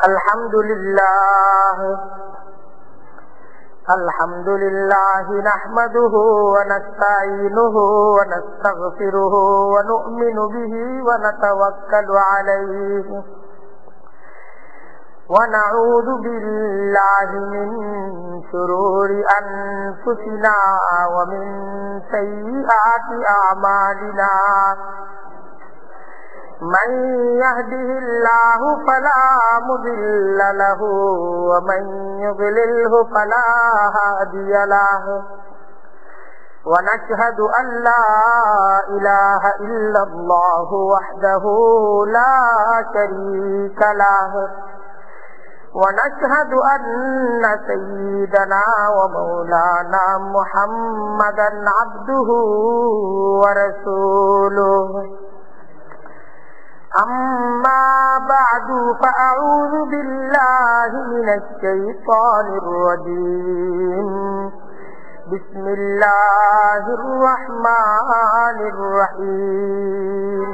الحمد لله نحمده ونستعينه ونستغفره ونؤمن به ونتوكل عليه ونعوذ بالله من شرور أنفسنا ومن سيئات أعمالنا من يهده الله فلا مضل له ومن يضلله فلا هادي له ونشهد أن لا إله إلا الله وحده لا شريك له ونشهد أن سيدنا ومولانا محمدا عبده ورسوله أما بعد فأعوذ بالله من الشيطان الرجيم بسم الله الرحمن الرحيم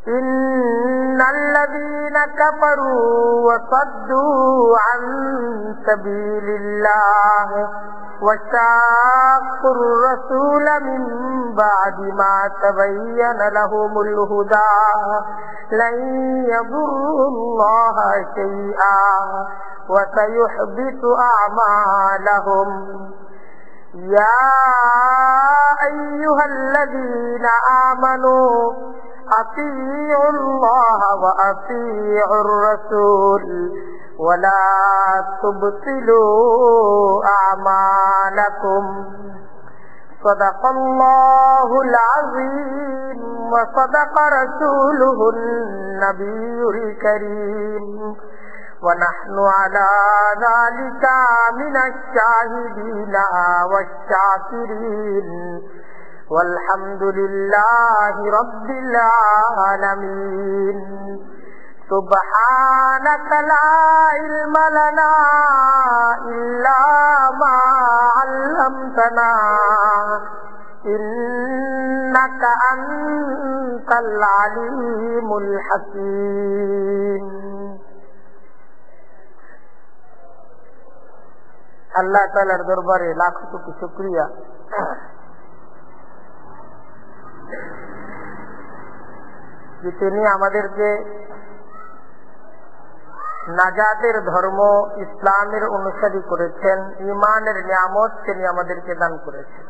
إن الذين كفروا وصدوا عن سبيل الله وشاقوا الرسول من بعد ما تبين لهم الهدى لن يضروا الله شيئا وسيحبط أعمالهم يا أيها الذين آمنوا أطيعوا الله وأطيعوا الرسول ولا تبطلوا أعمالكم صدق الله العظيم وصدق رسوله النبي الكريم ونحن على ذلك من الشاهدين والشاكرين والحمد لله رب العالمين سبحانك لا علم لنا إلا ما علمتنا إنك أنت العليم الحكيم আল্লাহ তাআলার দরবারে লাখো কোটি শুকরিয়া যে তিনি আমাদেরকে নাজাতের ধর্ম ইসলামের অনুসারী করেছেন, ঈমানের নিয়ামত তিনি আমাদেরকে দান করেছেন।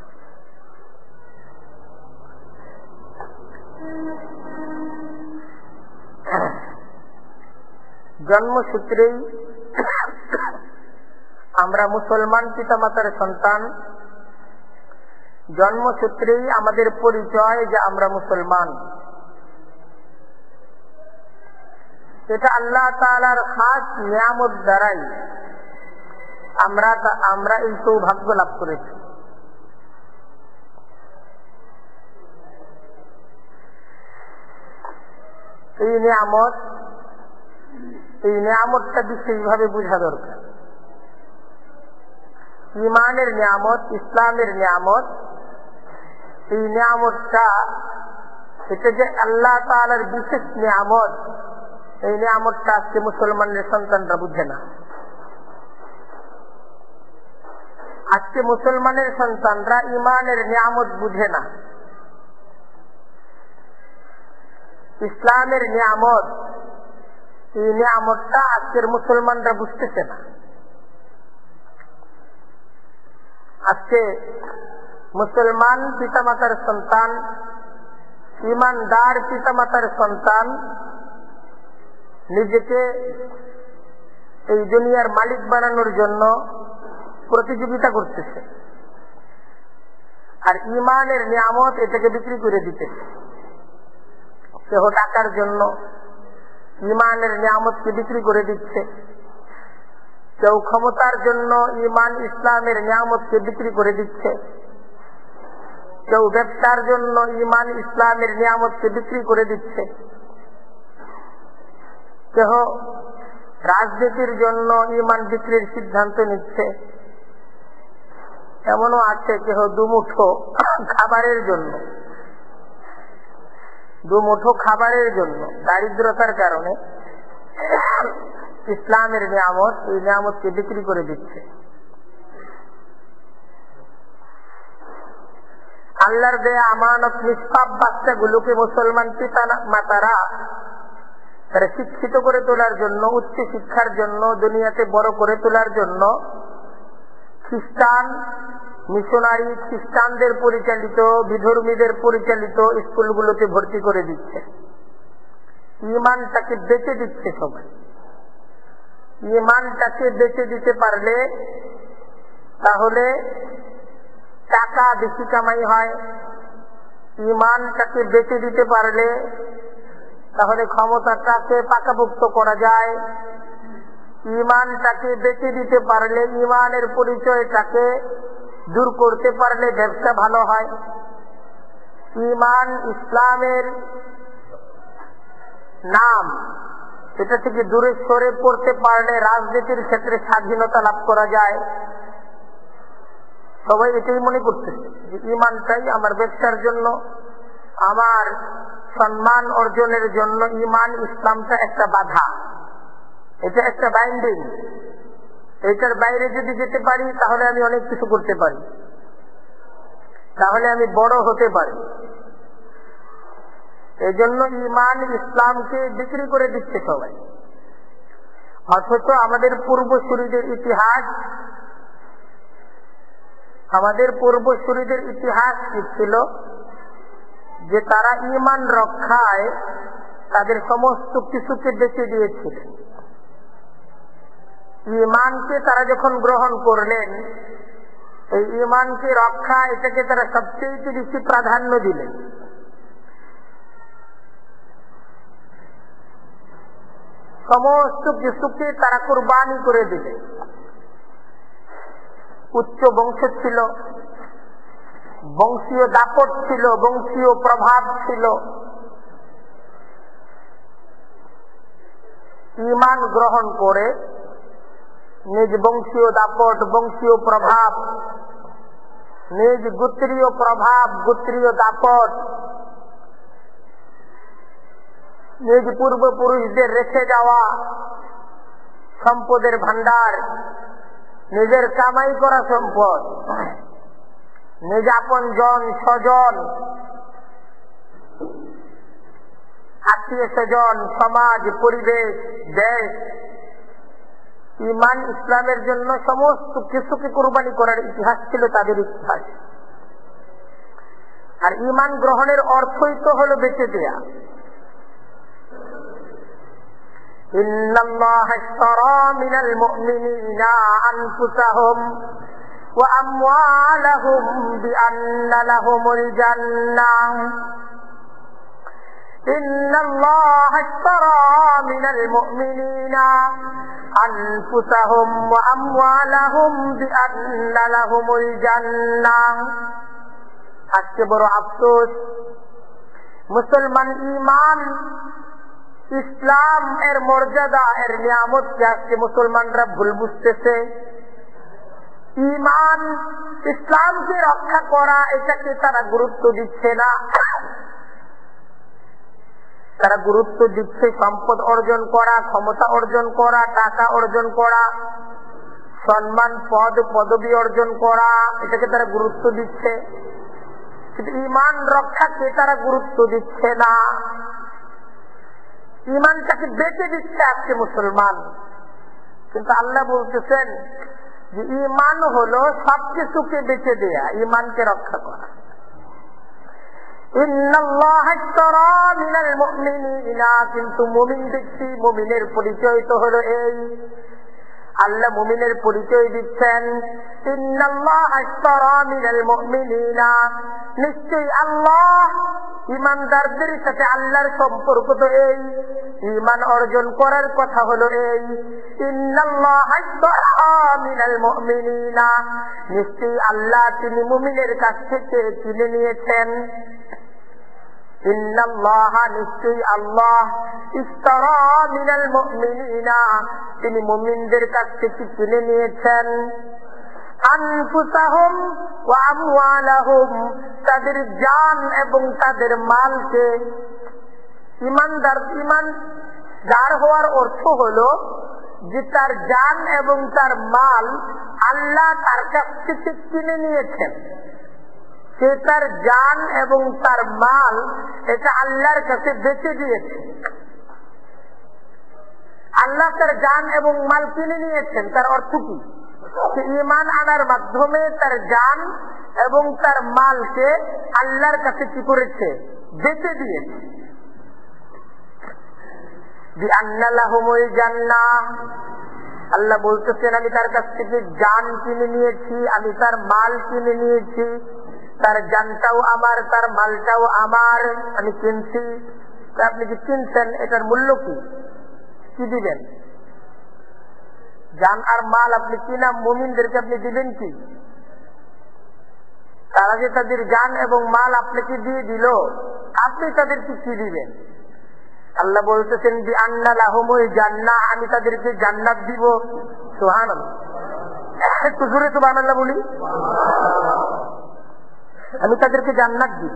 জন্মসূত্রেই আমরা মুসলমান পিতামাতার সন্তান, জন্মসূত্রেই আমাদের পরিচয় যে আমরা মুসলমান। এটা আল্লাহ তাআলার খাস নিয়ামত দ্বারাই আমরা এই সৌভাগ্য লাভ করেছি। এই নিয়ামতটা বিশেষভাবে বোঝা দরকার। ঈমানের নিয়ামত, ইসলামের নিয়ামত, এই নিয়ামতটা এটা যে আল্লাহ তাআলার বিশেষ নিয়ামত, এই নিয়ামতটা আজকে মুসলমানের সন্তানরা বুঝে না। আজকে মুসলমানের সন্তানরা ঈমানের নিয়ামত বুঝে না, ইসলামের নিয়ামত, এই নিয়ামতটা আজকের মুসলমানরা বুঝতেছে না। আজকে মুসলমান পিতামাতার সন্তান, ঈমানদার পিতামাতার সন্তান নিজেকে এই দুনিয়ার মালিক বানানোর জন্য প্রতিযোগিতা করতেছে, আর ঈমানের নিয়ামত এটাকে বিক্রি করে দিতেছে। কেহ টাকার জন্য ঈমানের নিয়ামতকে বিক্রি করে দিচ্ছে, কেউ ক্ষমতার জন্য ঈমান ইসলামের নিয়ামতকে বিক্রি করে দিচ্ছে, কেউ ব্যবসার জন্য ঈমান ইসলামের নিয়ামতকে বিক্রি করে দিচ্ছে, কেহ রাজনীতির জন্য ঈমান বিক্রির সিদ্ধান্ত নিচ্ছে, এমনও আছে কেহ দুমুঠো খাবারের জন্য দুমুঠো খাবারের জন্য দারিদ্রতার কারণে ইসলামের নিয়ামত, এই নিয়ামতকে বিক্রি করে দিচ্ছে। আল্লাহর দেয়া আমানত নিষ্পাপ বাচ্চাগুলোকে মুসলমান পিতা মাতারা তারা শিক্ষিত করে তোলার জন্য, উচ্চ শিক্ষার জন্য, দুনিয়াতে বড় করে তোলার জন্য খ্রিস্টান মিশনারি, খ্রিস্টানদের পরিচালিত, বিধর্মীদের পরিচালিত স্কুলগুলোতে ভর্তি করে দিচ্ছে। ঈমানটাকে বেচে দিচ্ছে সবাই। ঈমানটাকে বেচে দিতে পারলে তাহলে টাকা বেশি কামাই হয়। ঈমানটাকে বেচে দিতে পারলে তাহলে ক্ষমতাটাকে পাকাপোক্ত করা যায়। ঈমানটাকে বেচে দিতে পারলে, ঈমানের পরিচয়টাকে দূর করতে পারলে ব্যবসা ভালো হয়। ঈমান ইসলামের নাম, এটা থেকে দূরে সরে পড়তে পারলে রাজনীতির ক্ষেত্রে স্বাধীনতা লাভ করা যায়। সবাই এটাই মনে করতেছে যে ঈমানটাই আমার ব্যবসার জন্য, আমার সম্মান অর্জনের জন্য ঈমান ইসলামটা একটা বাধা, এটা একটা বাইন্ডিং। এটার বাইরে যদি যেতে পারি তাহলে আমি অনেক কিছু করতে পারি, তাহলে আমি বড় হতে পারি। এই জন্য ঈমান ইসলামকে বিক্রি করে দিচ্ছে সবাই। অথচ আমাদের পূর্বসূরীদের ইতিহাস কি ছিল যে তারা ঈমান রক্ষায় তাদের সমস্ত কিছুকে বেঁচে দিয়েছিলেন। ঈমানকে তারা যখন গ্রহণ করলেন, এই ঈমানকে রক্ষা, এটাকে তারা সবচেয়ে বেশি প্রাধান্য দিলেন। সমস্ত কিছুকে তারা কুরবানি করে দিলেন। উচ্চ বংশ ছিল, বংশীয় দাপট ছিল, বংশীয় প্রভাব ছিল। ঈমান গ্রহণ করে নিজ বংশীয় দাপট, বংশীয় প্রভাব, নিজ গোত্রীয় প্রভাব, গোত্রীয় দাপট, নিজ পূর্বপুরুষদের রেখে যাওয়া সম্পদের ভান্ডার, নিজের কামাই করা সম্পদ, নিজ আপন জন স্বজন, আত্মীয় স্বজন, সমাজ, পরিবেশ, দেশ, ঈমান ইসলামের জন্য সমস্ত কিছুকে কুরবানি করার ইতিহাস ছিল তাদের ইতিহাস। আর ঈমান গ্রহণের অর্থই তো হলো বেঁচে দেয়া। ইন্নাল্লাহা ইশতারা মিনাল মুমিনিনা আনফুসাহুম ওয়া আমওয়ালাহুম বিআন্না লাহুমুল জান্নাহ। ইন্নাল্লাহা ইশতারা মিনাল মুমিনিনা আনফুসাহুম ওয়া আমওয়ালাহুম বিআন্না লাহুমুল জান্নাহ। আজকে বড় আফসোস, মুসলমান ঈমান ইসলাম এর মর্যাদা, এর নিয়ামতকে আজকে মুসলমানরা ভুল বুঝতেছে। ঈমান ইসলামকে রক্ষা করা, এটাকে তারা গুরুত্ব দিচ্ছে না। তারা গুরুত্ব দিচ্ছে সম্পদ অর্জন করা, ক্ষমতা অর্জন করা, টাকা অর্জন করা, সম্মান, পদ পদবি অর্জন করা, এটাকে তারা গুরুত্ব দিচ্ছে। কিন্তু ঈমান রক্ষাকে তারা গুরুত্ব দিচ্ছে না। ঈমানটাকে বেঁচে দিচ্ছে আজকে মুসলমান। কিন্তু আল্লাহ বলতেছেন যে ঈমান হলো সবকিছুকে বেঁচে দেয়া, ঈমানকে রক্ষা করা। ইন্নাল্লাহা ইশতারা মিনাল মুমিনিনা, কিন্তু মুমিন ব্যক্তি, মুমিনের পরিচয় তো হলো এই। আল্লাহ মুমিনের পরিচয় দিচ্ছেন, ইন্নাল্লাহা ইশতারা মিনাল মুমিনিনা, নিশ্চয়ই আল্লাহ ঈমানদারদের সাথে আল্লাহর সম্পর্ক তো এই, ঈমান অর্জন করার কথা হলো এই। ইন্নাল্লাহা ইশতারা মিনাল মুমিনিনা, নিশ্চয়ই আল্লাহ তিনি মুমিনের কাছ থেকে কিনে নিয়েছেন। ইন্নাল্লাহা, নিশ্চয়ই আল্লাহ, ইশতারা মিনাল মুমিনিনা, তিনি মুমিনদের কাছ থেকে কিনে নিয়েছেন। আনফুসাহুম ওয়া আমওয়ালাহুম, তাদের জান এবং তাদের মালকে। ঈমানদার, ঈমান যার হওয়ার অর্থ হলো যে তার জান এবং তার মাল আল্লাহ তার কাছ থেকে কিনে নিয়েছেন। সে তার জান এবং তার মাল এটা আল্লাহর কাছে বেচে দিয়েছে। আল্লাহ তার জান এবং মাল কিনে নিয়েছেন, তার অর্থ কি? সে ঈমান আনার মাধ্যমে তার জান এবং তার মালকে আল্লাহর কাছে কি করেছে? বেচে দিয়েছে। আল্লাহ বলতেছেন আমি তার কাছ থেকে জান কিনে নিয়েছি, আমি তার মাল কিনে নিয়েছি, তার জানটাও আমার, তার মালটাও আমার, আমি কিনছি। আপনি কি কিনছেন? এটার মূল্য কি? কি দিবেন? জান আর মাল আপনি কিনা মুমিনদেরকে আপনি দিবেন কি? তারা যে তাদের জান এবং মাল আপনাকে দিয়ে দিল, আপনি তাদেরকে কি দিবেন? আল্লাহ বলতেছেন যে আন্না লাহুমুল জান্নাহ, আমি তাদেরকে জান্নাত দিব। সুবহানাল্লাহ, একটু জোরে সুবহানাল্লাহ বলি। আমি তাদেরকে জান্নাত দিব।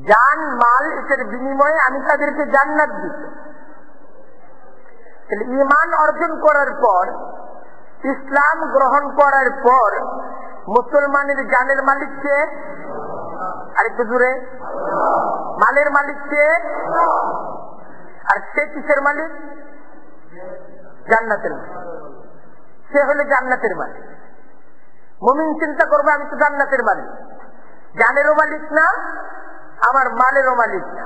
জান মাল এটার বিনিময়ে আমি তাদেরকে জান্নাত দিব। ঈমান অর্জন করার পর, ইসলাম গ্রহণ করার পর মুসলমানের জানের মালিক কে? আরেকটু জোরে। মালের মালিক কে? আর সে কিসের মালিক? জান্নাতের মালিক। সে হলে জান্নাতের মালিক। মুমিন চিন্তা করবে আমি তো জান্নাতের মালিক, জানেরও মালিক না, আমার মালেরও মালিক না।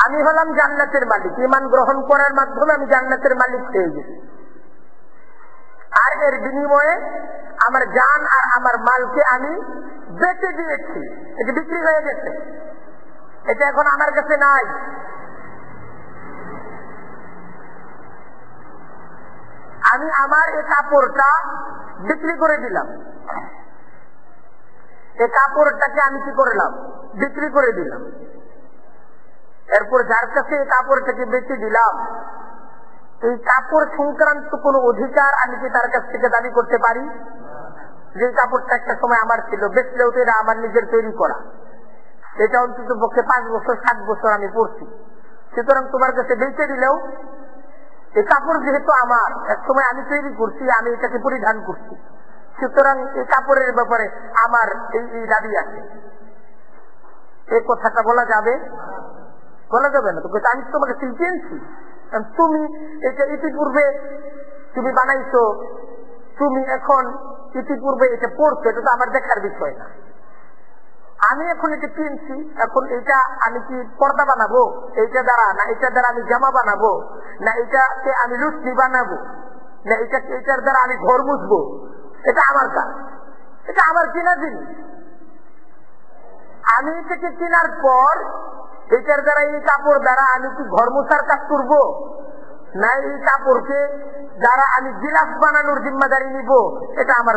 আমি হলাম জান্নাতের মালিক। ঈমান গ্রহণ করার মাধ্যমে আমি জান্নাতের মালিক হয়ে গেছি। আর এর বিনিময়ে আমার জান আর আমার মালকে আমি বেচে দিয়েছি। এটা বিক্রি হয়ে গেছে, এটা এখন আমার কাছে নাই। আমি আমার এই কাপড়টা বিক্রি করে দিলাম। এই কাপড়টাকে আমি কি করলাম? বিক্রি করে দিলাম। এরপর যার কাছে এই কাপড়টাকে বেচে দিলাম, এই কাপড় সংক্রান্ত কোন অধিকার আমি কি তার কাছ থেকে দাবি করতে পারি? যে কাপড়টা একটা সময় আমার ছিল, বেচলেও তো এটা আমার নিজের তৈরি করা, এটা অন্তত পক্ষে 5 বছর 7 বছর আমি পরছি। সুতরাং তোমার কাছে বেচে দিলেও এই কাপড় যেহেতু আমার, এক সময় আমি তৈরি করছি, আমি এটাকে পরিধান করছি, সুতরাং এই কাপড়ের ব্যাপারে আমার এই দাবি আছে। এই কথাটা বলা যাবে? বলা যাবে না। তো আমি তোমাকে কিনছি, তুমি এটা ইতিপূর্বে তুমি বানাইছো, তুমি এখন ইতিপূর্বে এটা পড়ছো, এটা তো আমার দেখার বিষয় না। আমি এখন এটা কিনছি, এখন এটা আমি কি পর্দা বানাবো এইটা দ্বারা, না এটা দ্বারা আমি জামা বানাবো, না এটাকে আমি লুচি বানাবো, না এটার দ্বারা আমি ঘর মুছবো, এটা আমার কাজ, এটা আমার কেনা জিনিস। আমি এটাকে কেনার পর এটার দ্বারা, এই কাপড় দ্বারা আমি কি ঘর মোছার কাজ করবো, না এই কাপড়কে দ্বারা আমি গিলাস বানানোর জিম্মাদারি নিব, এটা আমার।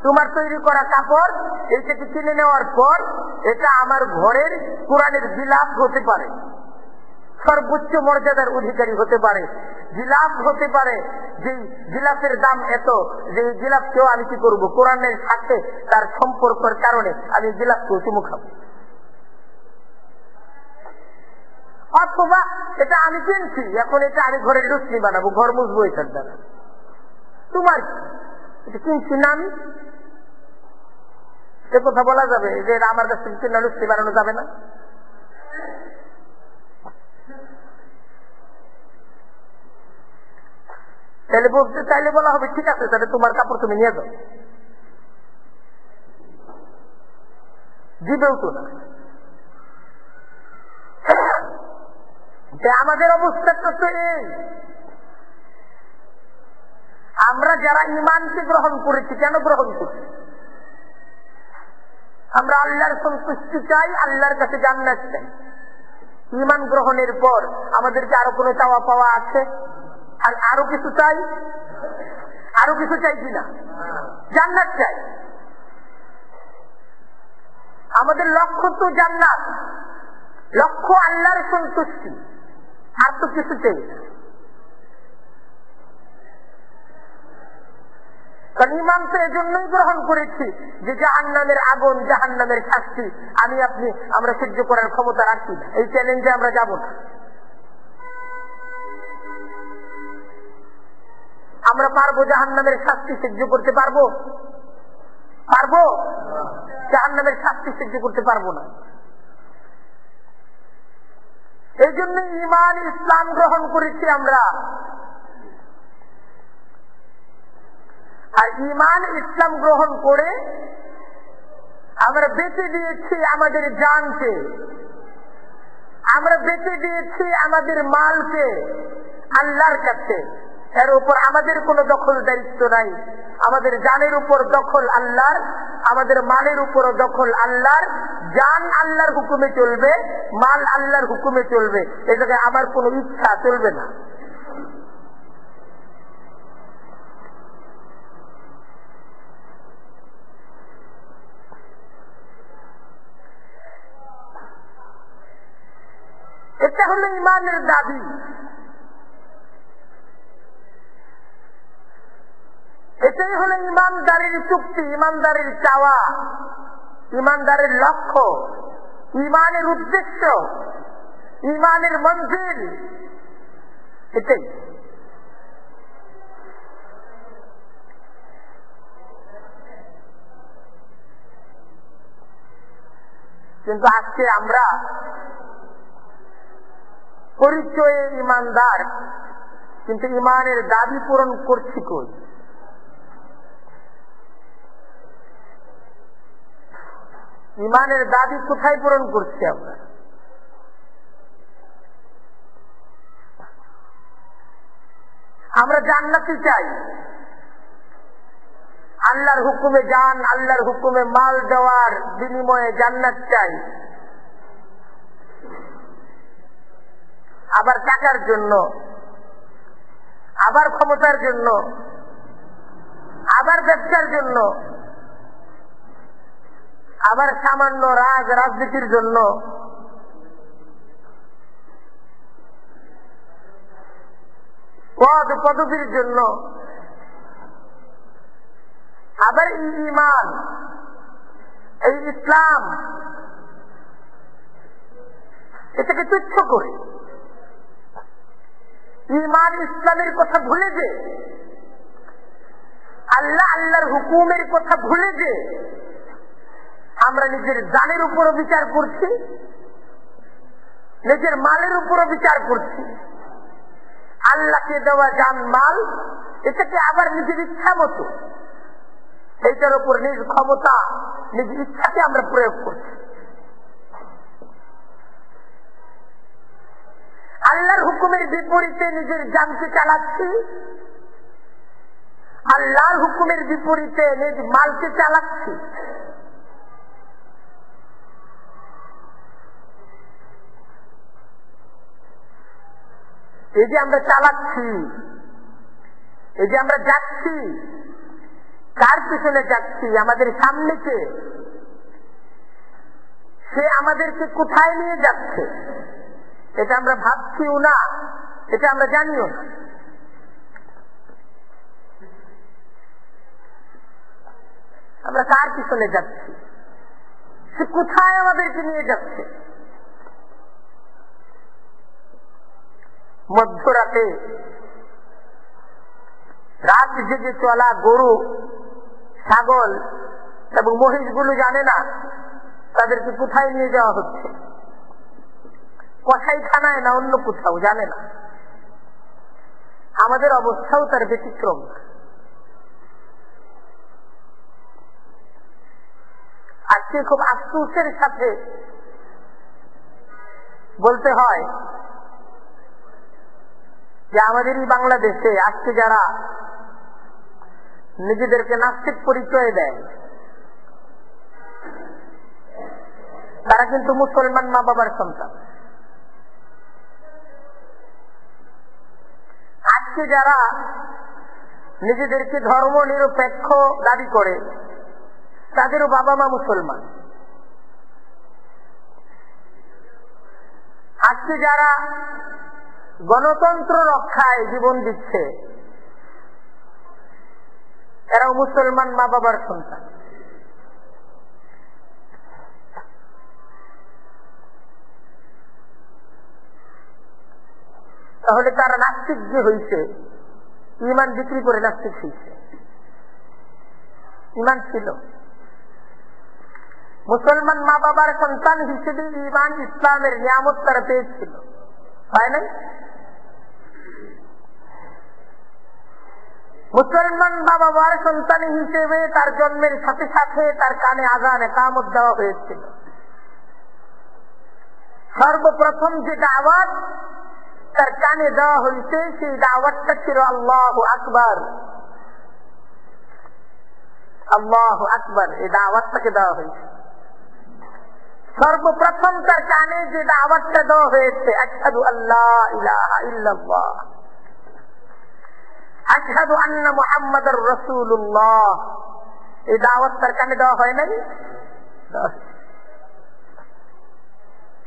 তোমার তৈরি করা কাপড় এইটাকে কিনে নেওয়ার পর এটা আমার ঘরের কোরআনের গিলাস হতে পারে, সর্বোচ্চ মর্যাদার অধিকারী হতে পারে, গিলাস হতে পারে যে গিলাসের দাম এত, যে গিলাসকেও আমি কি করবো, কোরআনের সাথে তার সম্পর্কের কারণে আমি গিলাসকেও চুমু খাবো। অথবা এটা আমি কিনছি, এখন এটা আমি ঘরের লুচি বানাবো, ঘর মুছবো এটার দ্বারা। তোমার এটা কিনছি না আমি, সে কথা বলা যাবে যে আমার কাছ থেকে কিনা লুচি বানানো যাবে না? তাহলে বলতে চাইলে বলা হবে ঠিক আছে, তাহলে তোমার কাপড় তুমি নিয়ে যাও, দিবেও তো না। আমাদের অবস্থাটা তো এই, আমরা যারা ঈমানকে গ্রহণ করেছি, কেন গ্রহণ করছি? আমরা আল্লাহর সন্তুষ্টি চাই, আল্লাহর কাছে জান্নাত চাই। ঈমান গ্রহণের পর আমাদেরকে আরো কোনো চাওয়া পাওয়া আছে? আর আরো কিছু চাই? আরো কিছু চাই কিনা? জান্নাত চাই। আমাদের লক্ষ্য তো জান্নাত, লক্ষ্য আল্লাহর সন্তুষ্টি, আর তো কিছু চাই না। কারণ ইমান তো এজন্যই গ্রহণ করেছি যে জাহান্নামের আগুন, জাহান্নামের শাস্তি আমরা সহ্য করার ক্ষমতা রাখি না, এই চ্যালেঞ্জে আমরা যাব না। আমরা পারবো জাহান্নামের শাস্তি সহ্য করতে পারবো? জাহান্নামের শাস্তি সহ্য করতে পারবো না। এই জন্য ঈমান ইসলাম গ্রহণ করেছি আমরা। আর ঈমান ইসলাম গ্রহণ করে আমরা বেঁচে দিয়েছি আমাদের জানকে, আমরা বেঁচে দিয়েছি আমাদের মালকে আল্লাহর কাছে। এর উপর আমাদের কোনো দখল দায়িত্ব নাই। আমাদের জানের উপর দখল আল্লাহর, আমাদের মালের উপরও দখল আল্লাহর। জান আল্লাহর হুকুমে চলবে, মাল আল্লাহর হুকুমে চলবে। এ জায়গায় আমার কোনো ইচ্ছা চলবে না। এটা হলো ইমানের দাবি। এটাই হলো ইমানদারের চুক্তি, ইমানদারের চাওয়া, ইমানদারের লক্ষ্য, ইমানের উদ্দেশ্য, ইমানের মঞ্জিল। এটাই। কিন্তু আজকে আমরা পরিচয়ে ইমানদার, কিন্তু ইমানের দাবি পূরণ করছি কই? ইমানের দাবি কোথায় পূরণ করছি আমরা? আমরা জান্নাতি চাই, আল্লাহর হুকুমে জান, আল্লাহর হুকুমে মাল দেওয়ার বিনিময়ে জান্নাত চাই। আবার টাকার জন্য, আবার ক্ষমতার জন্য, আবার ব্যবসার জন্য, আবার সামান্য রাজনীতির জন্য, পদ পদবীর জন্য, আবার ঈমান, এই ইসলাম, এটাকে তুচ্ছ করে ঈমান ইসলামের কথা ভুলে যে, আল্লাহ আল্লাহর হুকুমের কথা ভুলে যে আমরা নিজের জানের উপরও বিচার করছি, নিজের মালের উপরও বিচার করছি। আল্লাহকে দেওয়া জান মাল, এটাকে আবার নিজের ইচ্ছা মতো, এইটার উপর নিজ ক্ষমতা, নিজ ইচ্ছাকে আমরা প্রয়োগ করছি। আল্লাহর হুকুমের বিপরীতে নিজের জানকে চালাচ্ছি, আল্লাহর হুকুমের বিপরীতে নিজ মালকে চালাচ্ছি। এই যে আমরা চালাচ্ছি, এই যে আমরা যাচ্ছি, কার পিছনে যাচ্ছি? আমাদের সামনে কে? সে আমাদেরকে কোথায় নিয়ে যাচ্ছে এটা আমরা ভাবছিও না, এটা আমরা জানিও না। আমরা কার পিছনে যাচ্ছি? সে কোথায় আমাদেরকে নিয়ে যাচ্ছে? মধ্যরাতে রাত জেগে চলা গরু, ছাগল এবং মহিষগুলো জানে না তাদেরকে কোথায় নিয়ে যাওয়া হচ্ছে, কসাইখানায় না অন্য কোথাও, জানে না। আমাদের অবস্থাও তার ব্যতিক্রম। আজকে খুব আফসোসের সাথে বলতে হয় যে আমাদেরই বাংলাদেশে আজকে যারা নিজেদেরকে নাস্তিক পরিচয় দেয়, তারা কিন্তু মুসলমান মা বাবার সন্তান। আজকে যারা নিজেদেরকে ধর্ম নিরপেক্ষ দাবি করে, তাদেরও বাবা মা মুসলমান। আজকে যারা গণতন্ত্র রক্ষায় জীবন দিচ্ছে, এরাও মুসলমান মা বাবার সন্তান। তাহলে তারা নাস্তিক যে হয়েছে, ইমান বিক্রি করে নাস্তিক হয়েছে। ইমান ছিল, মুসলমান মা বাবার সন্তান হিসেবে ইমান ইসলামের নিয়ামত তারা পেয়েছিল, হয় নাই? মুসলমান মা বাবার সন্তান হিসেবে তার জন্মের সাথে সাথে তার কানে আযান ইকামত দেওয়া হয়েছিল। সর্বপ্রথম যে দাওয়াত তার কানে দেওয়া হয়েছে সেই দাওয়াতটা ছিল আল্লাহু আকবার, আল্লাহু আকবার, এই দাওয়াতটাকে দেওয়া হয়েছে। সর্বপ্রথম তার কানে যে দাওয়াতটা দেওয়া হয়েছে আশহাদু আল্লা ইলাহা ইল্লাল্লাহ, আশহাদু আন্না মুহাম্মাদুর রাসূলুল্লাহ, এই দাওয়াত তার কানে দেওয়া হয় নাই?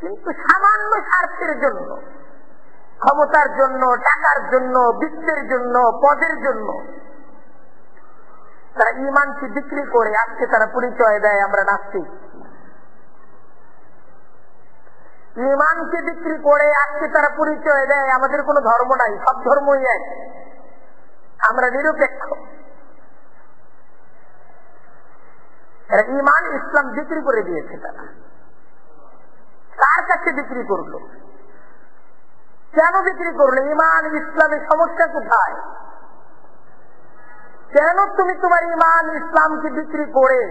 কিন্তু সামান্য স্বার্থের জন্য, ক্ষমতার জন্য, টাকার জন্য, বিত্তের জন্য, পদের জন্য তারা ঈমানকে বিক্রি করে আজকে তারা পরিচয় দেয় আমরা নাস্তিক। ঈমানকে বিক্রি করে আজকে তারা পরিচয় দেয় আমাদের কোনো ধর্ম নাই, সব ধর্মই এক, আমরা নিরপেক্ষ। এরা ঈমান ইসলাম বিক্রি করে দিয়েছে। তারা কার কাছে বিক্রি করলো? কেন বিক্রি করলো? ঈমান ইসলামের সমস্যা কোথায়? কেন তুমি তোমার ঈমান ইসলামকে বিক্রি করে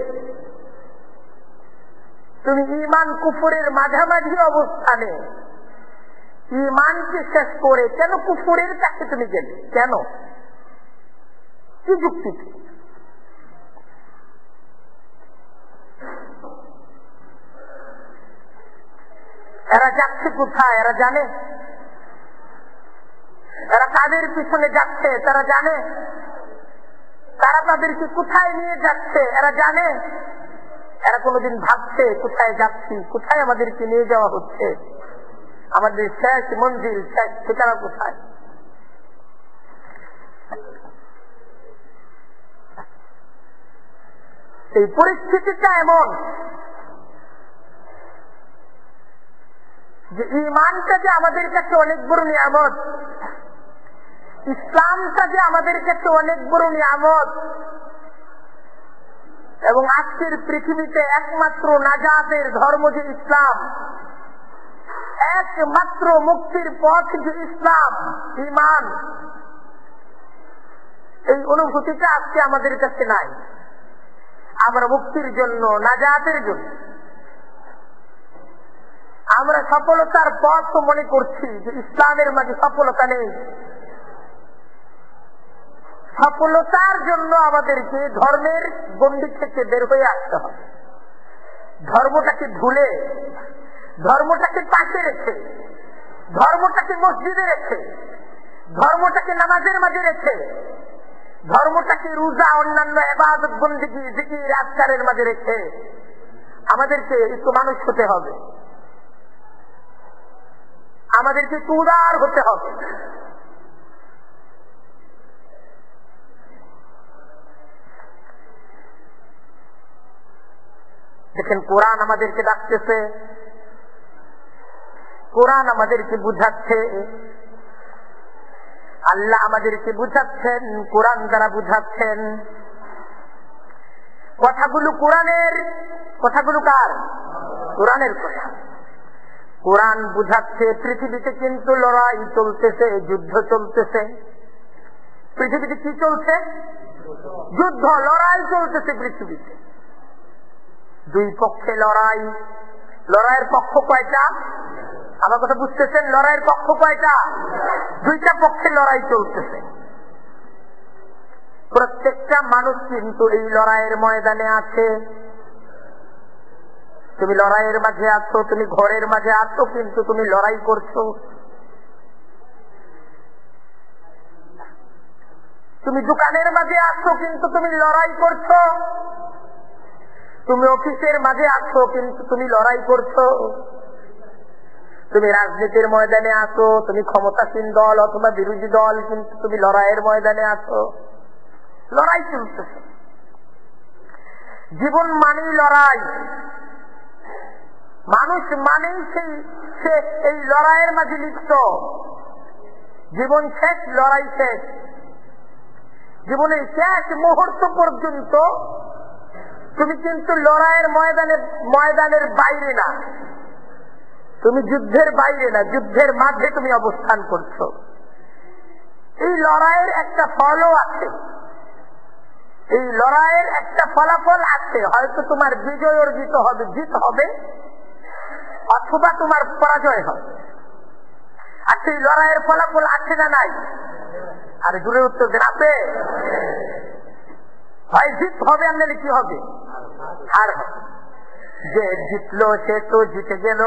তুমি ঈমান কুফরের মাঝামাঝি অবস্থানে ঈমানকে শেষ করে কেন কুফরের কাছে তুমি গেলে? কেন? কি যুক্তি? এরা যাচ্ছে কোথায়? এরা জানে? এরা কাদের পিছনে যাচ্ছে তারা জানে? তারা তাদেরকে কোথায় নিয়ে যাচ্ছে এরা জানে? এরা কোনদিন ভাবছে কোথায় যাচ্ছি, কোথায় আমাদেরকে নিয়ে যাওয়া হচ্ছে, আমাদের শেষ মঞ্জিল, শেষ ঠিকানা কোথায়? এই পরিস্থিতিটা এমন যে ঈমানটা যে আমাদের কাছে অনেক বড় নিয়ামত, ইসলামটা যে আমাদের কাছে অনেক বড় নিয়ামত, এবং আজকের পৃথিবীতে একমাত্র নাজাতের ধর্ম যে ইসলাম, একমাত্র মুক্তির পথ যে ইসলাম, ঈমান, এই অনুভূতিটা আজকে আমাদের কাছে নাই। আমরা মুক্তির জন্য, নাজাতের জন্য আমরা সফলতার পথ মনে করছি যে ইসলামের মাঝে সফলতা নেই। সফলতার জন্য আমাদেরকে ধর্মের গণ্ডি থেকে বের হয়ে আসতে হবে। ধর্মটাকে ভুলে, ধর্মটাকে পাশে রেখে, ধর্মটাকে মসজিদে রেখে, ধর্মটাকে নামাজের মাঝে রেখে, ধর্মটাকে রোজা, অন্যান্য ইবাদত বন্দেগী, জিকির, আজকারের মাঝে রেখে আমাদেরকে একটু মানুষ হতে হবে, আমাদেরকে একটু উদার হতে হবে। দেখেন, কোরআন আমাদেরকে ডাকতেছে, কোরআন আমাদেরকে বুঝাচ্ছে, আল্লাহ আমাদেরকে বুঝাচ্ছেন, কোরআন দ্বারা বুঝাচ্ছেন। কথাগুলো কোরআনের, কথাগুলো কার? কোরআনের কথা। কোরআন বুঝাচ্ছে পৃথিবীতে কিন্তু লড়াই চলতেছে, যুদ্ধ চলতেছে। পৃথিবীতে কি চলছে? যুদ্ধ, লড়াই চলতেছে পৃথিবীতে। দুই পক্ষে লড়াই। লড়াইয়ের পক্ষ কয়টা? আমার কথা বুঝতেছেন? লড়াইয়ের পক্ষ কয়টা? দুইটা পক্ষে লড়াই চলতেছে। প্রত্যেকটা মানুষ কিন্তু এই লড়াইয়ের ময়দানে আছে। তুমি লড়াইয়ের মাঝে আছো, তুমি ঘরের মাঝে আছো, কিন্তু তুমি লড়াই করছো। তুমি দোকানের মাঝে আছো, কিন্তু তুমি লড়াই করছো। তুমি অফিসের মাঝে আছো, কিন্তু তুমি লড়াই করছো। তুমি রাজনীতির ময়দানে আছো, তুমি ক্ষমতাসীন দল অথবা বিরোধী দল, কিন্তু তুমি লড়াইয়ের ময়দানে আছো। লড়াই চলতেছে। জীবন মানেই লড়াই, মানুষ মানেই সে এই লড়াইয়ের মাঝে লিপ্ত। জীবন শেষ, লড়াই শেষ। জীবনের শেষ মুহূর্ত পর্যন্ত তুমি কিন্তু লড়াইয়ের ময়দানের বাইরে না, তুমি যুদ্ধের বাইরে না, যুদ্ধের মাঝে তুমি অবস্থান করছো। এই লড়াইয়ের একটা ফলও আছে, এই লড়াইয়ের একটা ফলাফল আছে। হয়তো তোমার বিজয় অর্জিত হবে, জিত হবে, অথবা তোমার পরাজয় হবে। আর সেই লড়াইয়ের ফলাফল আছে না নাই? আর জোরে উত্তর দেন আপনি। হয় জিত হবে, আর নাহলে কি হবে? হার হবে। যে জিতলো সে তো জিতে গেল,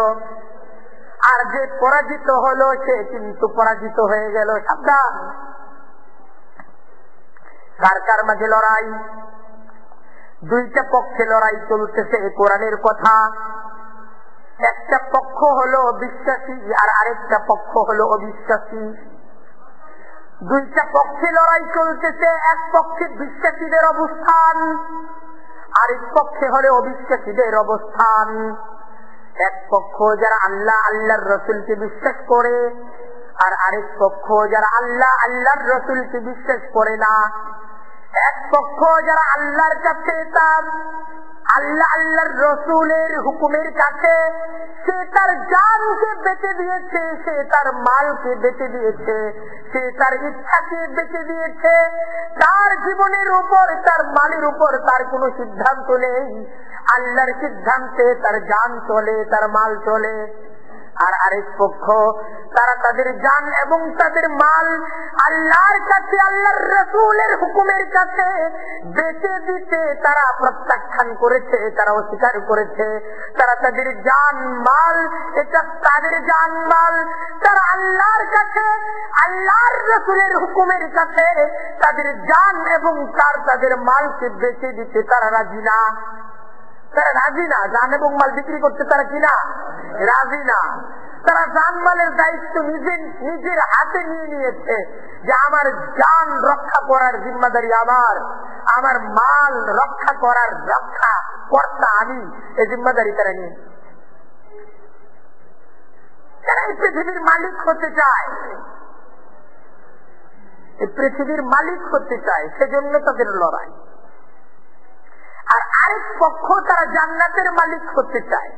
আর যে পরাজিত হলো সে কিন্তু পরাজিত হয়ে গেল। সাবধান। কার কার মাঝে লড়াই? দুইটা পক্ষে লড়াই চলতেছে, কোরআনের কথা। একটা পক্ষ হলো বিশ্বাসী আর আরেকটা পক্ষ হলো অবিশ্বাসী। দুইটা পক্ষে লড়াই চলতেছে, এক পক্ষে বিশ্বাসীদের অবস্থান, আরেক পক্ষে হলো অবিশ্বাসীদের অবস্থান। এক পক্ষ যারা আল্লাহ আল্লাহর রসুলকে বিশ্বাস করে, আর আরেক পক্ষ যারা আল্লাহ আল্লাহর রসুলকে বিশ্বাস করে না। এক পক্ষ যারা আল্লাহর কাছে, তার আল্লাহ আল্লাহর রসুলের হুকুমের কাছে সে তার জানকে বেঁচে দিয়েছে, সে তার মালকে বেঁচে দিয়েছে, সে তার ইচ্ছাকে বেঁচে দিয়েছে। তার জীবনের উপর, তার মালের উপর তার কোনো সিদ্ধান্ত নেই, আল্লাহর সিদ্ধান্তে তার জান চলে, তার মাল চলে। আর আরেক পক্ষ তারা তাদের জান এবং তাদের মাল আল্লাহর কাছে, আল্লাহর রাসূলের হুকুমের কাছে বেঁচে দিতে তারা প্রত্যাখ্যান করেছে, তারা অস্বীকার করেছে। তারা তাদের জান মাল, এটা তাদের জান মাল, তারা আল্লাহর কাছে, আল্লাহর রাসূলের হুকুমের কাছে তাদের জান এবং তাদের মালকে বেঁচে দিতে তারা রাজি না। তারা রাজি না, জান এবং মাল বিক্রি করতে তারা কিনা রাজি না। তারা জান মালের দায়িত্ব নিজের হাতে নিয়ে নিয়েছে, যে আমার জান রক্ষা করার জিম্মাদারি আমার, আমার মাল রক্ষা করার রক্ষা কর্তা আমি, এই জিম্মাদারি তারা নিয়ে। তারা এই পৃথিবীর মালিক হতে চায়, এই পৃথিবীর মালিক হতে চায়, সেজন্য তাদের লড়াই। আর আরেক পক্ষ তারা জান্নাতের মালিক হতে চায়,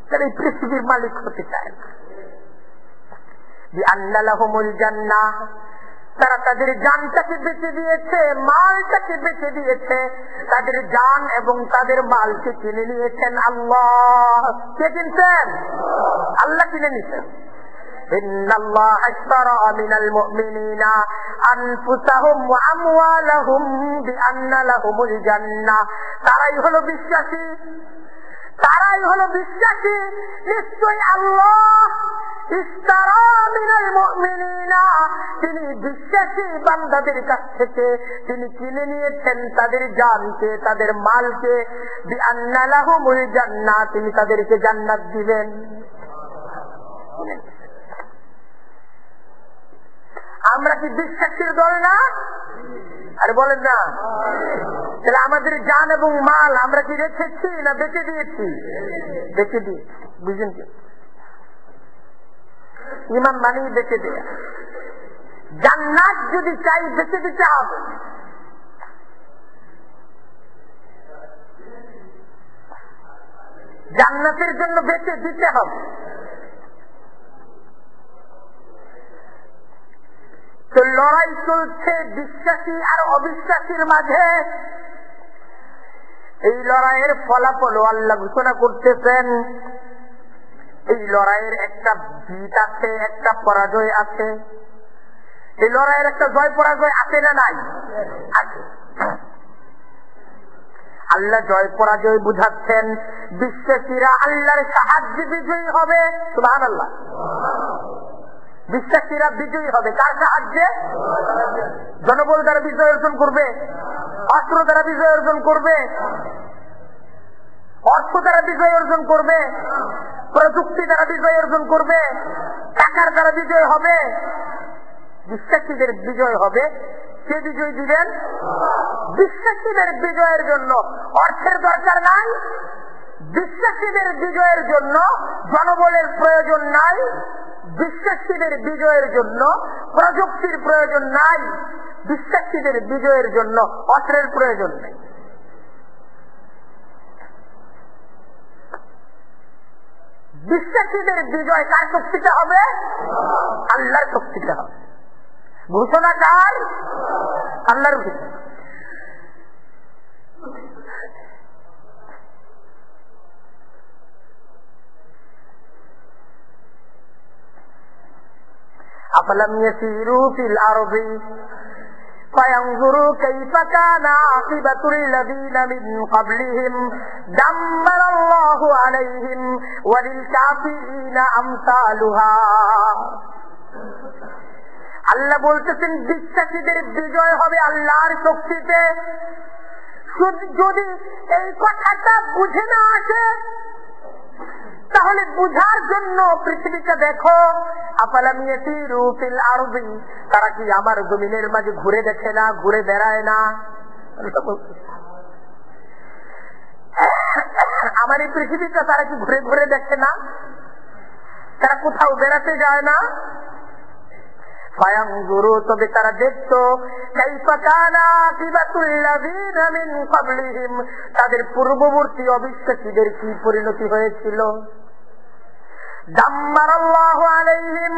তারা এই পৃথিবীর মালিক হতে চায়। তারা তাদের জানটাকে বেঁচে দিয়েছে, মালটাকে বেঁচে দিয়েছে, তাদের জান এবং তাদের মালকে কিনে নিয়েছেন আল্লাহ। কে কিনছেন? আল্লাহ কিনে নিয়েছেন। তারাই হলো বিশ্বাসী, তারাই হলো বিশ্বাসী। নিশ্চয় আল্লাহ তিনি বিশ্বাসী বান্দাদের কাছ থেকে তিনি কিনে নিয়েছেন তাদের জানকে, তাদের মালকে। বিআন্না লাহুমুল জান্নাহ, তিনি তাদেরকে জান্নাত দিবেন। আমরা কি বিশ্বাসীর দল না? আরে বলেন না। তাহলে আমাদের জান এবং মাল আমরা কি রেখেছি না বেঁচে দিয়েছি? বেঁচে দিয়েছি। বুঝলেন কি? ইমান মানেই বেঁচে দেয়া। জান্নাত যদি চাই বেঁচে দিতে হবে। জান্নাতের জন্য বেঁচে দিতে হবে। তো লড়াই চলছে বিশ্বাসী আর অবিশ্বাসীর মাঝে। এই লড়াইয়ের ফলাফল আল্লাহ ঘোষণা করতেছেন। এই লড়াইয়ের একটা জিত আছে, একটা পরাজয় আছে। এই লড়াইয়ের একটা জয় পরাজয় আছে না নাই? আছে। আল্লাহ জয় পরাজয় বুঝাচ্ছেন। বিশ্বাসীরা আল্লাহর সাহায্যে বিজয়ী হবে। সুবহানাল্লাহ। বিশ্বাসীরা বিজয়ী হবে কার সাহায্যে? জনবল দ্বারা বিজয় অর্জন করবে, অস্ত্র দ্বারা বিজয় অর্জন করবে, অর্থ দ্বারা বিজয় অর্জন করবে, প্রযুক্তি দ্বারা বিজয় অর্জন করবে, টাকার দ্বারা বিজয় হবে। বিশ্বাসীদের বিজয় হবে কে বিজয় দিবেন? বিশ্বাসীদের বিজয়ের জন্য অর্থের দরকার নাই, বিশ্বাসীদের বিজয়ের জন্য জনবলের প্রয়োজন নাই, বিশ্বাসীদের বিজয়ের জন্য প্রযুক্তির প্রয়োজন নাই, বিশ্বাসীদের বিজয়ের জন্য অস্ত্রের প্রয়োজন নেই। বিশ্বাসীদের বিজয় কার শক্তিতে হবে? আল্লাহর শক্তিতে হবে। ঘোষণা কার? আল্লাহর ঘোষণা। أفلم يسيروا في الأرض فينظروا كيف كان عاقبة الذين من قبلهم دمر الله عليهم وللكافرين أمثالها। আল্লাহ বলতেছেন বিশ্বাসীদের বিজয় হবে আল্লাহর শক্তিতে। যদি এই কথাটা বুঝে না আসে তাহলে বুঝার জন্য পৃথিবীটা দেখো। আফালাম ইয়াসিরু ফিল আরদি, তারা কি আমার জমিনের মাঝে ঘুরে দেখে না, ঘুরে বেড়ায় না? আমার এই পৃথিবীটা তারা কি ঘুরে ঘুরে দেখে না? তারা কোথাও বেড়াতে যায় না? ফায়ানজুরু, তবে তারা দেখতো কাইফা কানা আকিবাতুল্লাযীনা মিন ক্বাবলিহিম, তাদের পূর্ববর্তী অবিশ্বাসীদের কি পরিণতি হয়েছিল। দাম্মারাল্লাহু আলাইহিম,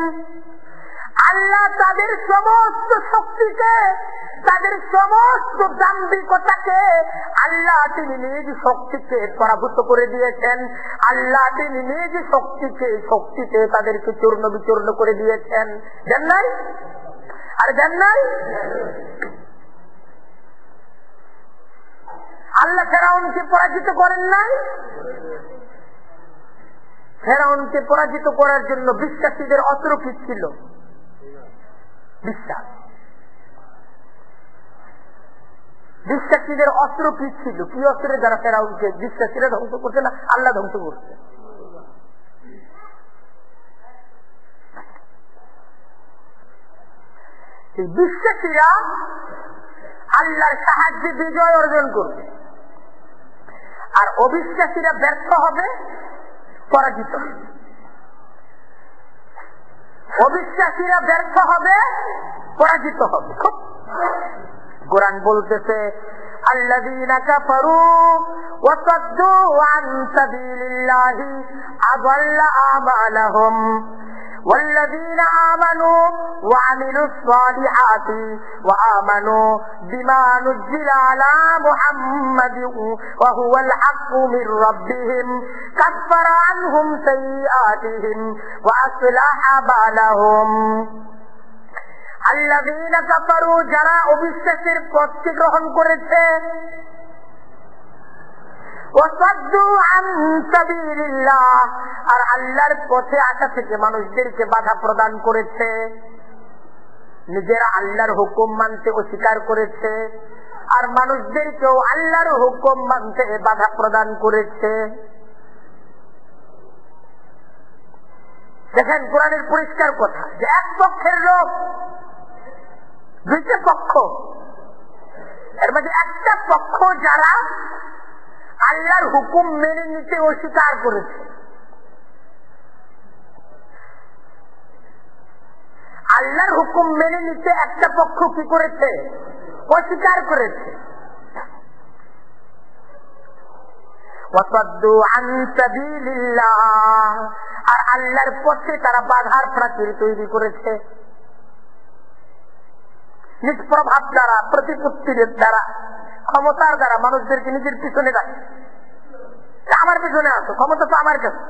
আল্লাহ তাদের সমস্ত শক্তিকে, তাদের সমস্ত দাম্ভিকতাকে আল্লাহ তিনি নিজ শক্তিকে পরাভূত করে দিয়েছেন। আল্লাহ তিনি নিজ শক্তিতে তাদেরকে চূর্ণ বিচূর্ণ করে দিয়েছেন। জান নাই? আর জান নাই? আল্লাহ ফেরাউনকে পরাজিত করেন নাই? ফেরাউনকে পরাজিত করার জন্য বিশ্বাসীদের অস্ত্র কি ছিল? বিশ্বাস। বিশ্বাসীদের অস্ত্র কি ছিল? কি অস্ত্রে যারা ফেরাউনকে বিশ্বাসীরা ধ্বংস করছে না, আল্লাহ ধ্বংস করছে। বিশ্বাসীরা আল্লাহর সাহায্যে বিজয় অর্জন করবে, আর অবিশ্বাসীরা ব্যর্থ হবে, পরাজিত হবে। অবিশ্বাসীরা ব্যর্থ হবে, পরাজিত হবে। খুব কোরআন বলতেছে আল্লাযীনা কাফারু ওয়া সাদ্দু আন সাবিলিল্লাহি আযাল্লা আমালাহুম والذين آمنوا وعملوا الصالحات وآمنوا بما نزل على محمد وهو الحق من ربهم كفر عنهم سيئاتهم وأصلح بالهم। আল্লাযীনা কাফারু, যারা অবিশ্বাসের পথকে গ্রহণ করেছে, ওয়াসাদ্দু আন সাবিলিল্লাহ, আর আল্লাহর পথে আসা থেকে মানুষদেরকে বাধা প্রদান করেছে, নিজেরা আল্লাহর হুকুম মানতে অস্বীকার করেছে, আর মানুষদেরকেও আল্লাহর হুকুম মানতে বাধা প্রদান করেছে। দেখেন কোরআনের পরিষ্কার কথা যে এক পক্ষের লোক, দুইটা পক্ষ, এর মধ্যে একটা পক্ষ যারা আল্লাহর হুকুম মেনে নিতে অস্বীকার করেছে, আল্লাহর হুকুম মেনে নিতে একটা পক্ষ কি করেছে? অস্বীকার করেছে। ওয়াসাদ্দু আন সাবিলিল্লাহ, আর আল্লাহর পথে তারা বাধার প্রাচীর তৈরি করেছে, নিজ প্রভাব দ্বারা, প্রতিপত্তির দ্বারা, ক্ষমতার দ্বারা মানুষদেরকে নিজের পিছনে রাখে। আমার পিছনে আসো, ক্ষমতা তো আমার কাছে,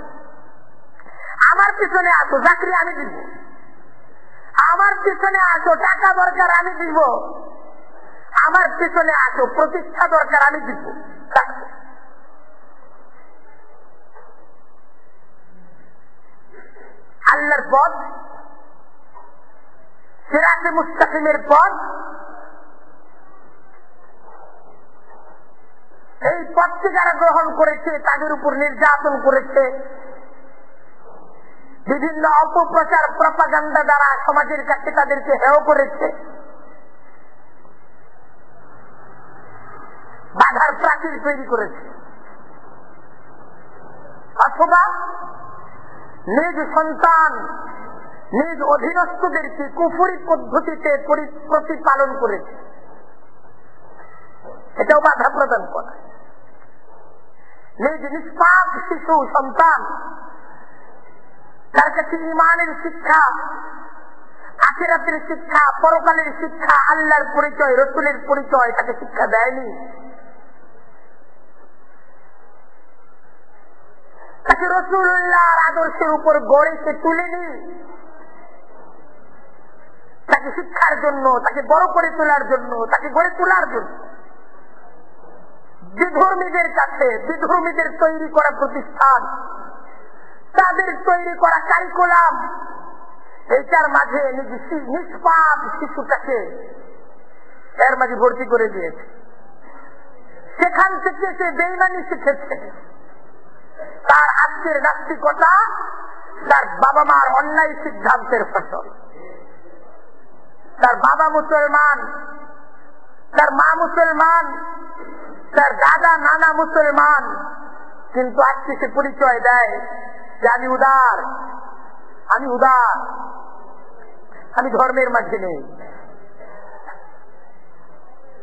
আমার পিছনে আসো, চাকরি আমি দিব, আমার পিছনে আসো, টাকা দরকার আমি দিব, আমার পিছনে আসো, প্রতিষ্ঠা দরকার আমি দিব। আল্লাহর পথ, সিরাতে মুস্তাকিমের পথ, এই পথকে যারা গ্রহণ করেছে তাদের উপর নির্যাতন করেছে, বিভিন্ন অপপ্রচার প্রপাগান্ডা দ্বারা সমাজের কাছে তাদেরকে হেয় করেছে, শিক্ষার প্রাচীর তৈরি করেছে, অথবা নিজ সন্তান নিজ অধীনস্থদেরকে কুফরি পদ্ধতিতে প্রতিপালন করেছে, এটাও বাধা প্রদান করা। নিজ নিষ্পাপ শিশু সন্তান তার কাছে ঈমানের শিক্ষা, আখিরাতের শিক্ষা, পরকালের শিক্ষা, আল্লাহর পরিচয়, রাসূলের পরিচয় তাকে শিক্ষা দেয়নি, তাকে রাসূলুল্লাহর আদর্শের উপর গড়ে তুলেনি, তাকে শিক্ষার জন্য, তাকে বড় করে তোলার জন্য, তাকে গড়ে তোলার জন্য বিধর্মীদের কাছে, বিধর্মীদের তৈরি করা প্রতিষ্ঠান, তাদের তৈরি করা কারিকুলাম, এইটার মাঝে নিষ্পাপ শিশুটাকে এর মাঝে ভর্তি করে দিয়েছে। সেখান থেকে সে বেঈমানি শিখেছে। তার আজকের নাস্তিকতা তার বাবা মার অন্যায় সিদ্ধান্তের ফসল। তার বাবা মুসলমান, তার মা মুসলমান, তার দাদা নানা মুসলমান, কিন্তু আজকে সে পরিচয় দেয় যে আমি উদার, আমি উদার, আমি ধর্মের মাঝে নেই।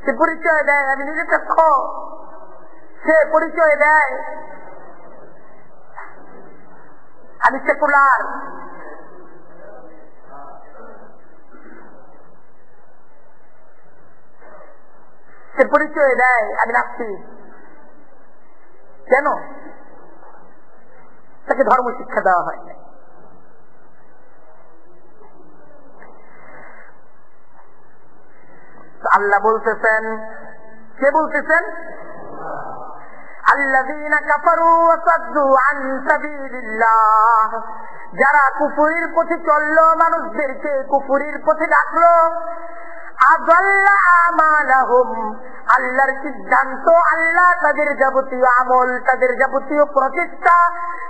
সে পরিচয় দেয় আমি নিরপেক্ষ, সে পরিচয় দেয় আমি সেকুলার। সে পরিচয় দেয় আমি নাস্তিক। কেন? তাকে ধর্ম শিক্ষা দেওয়া হয় না। আল্লাহ বলতেছেন, কে বলতেছেন? আল্লাযীনা কাফারু ওয়া সাদ্দু আন সাবিলিল্লাহ, যারা কুফরির পথে চললো, মানুষদেরকে কুফরির পথে ডাকলো, আযাল্লা আমালাহুম, আল্লাহর সিদ্ধান্ত, আল্লাহ তাদের যাবতীয় আমল, তাদের যাবতীয় প্রচেষ্টা,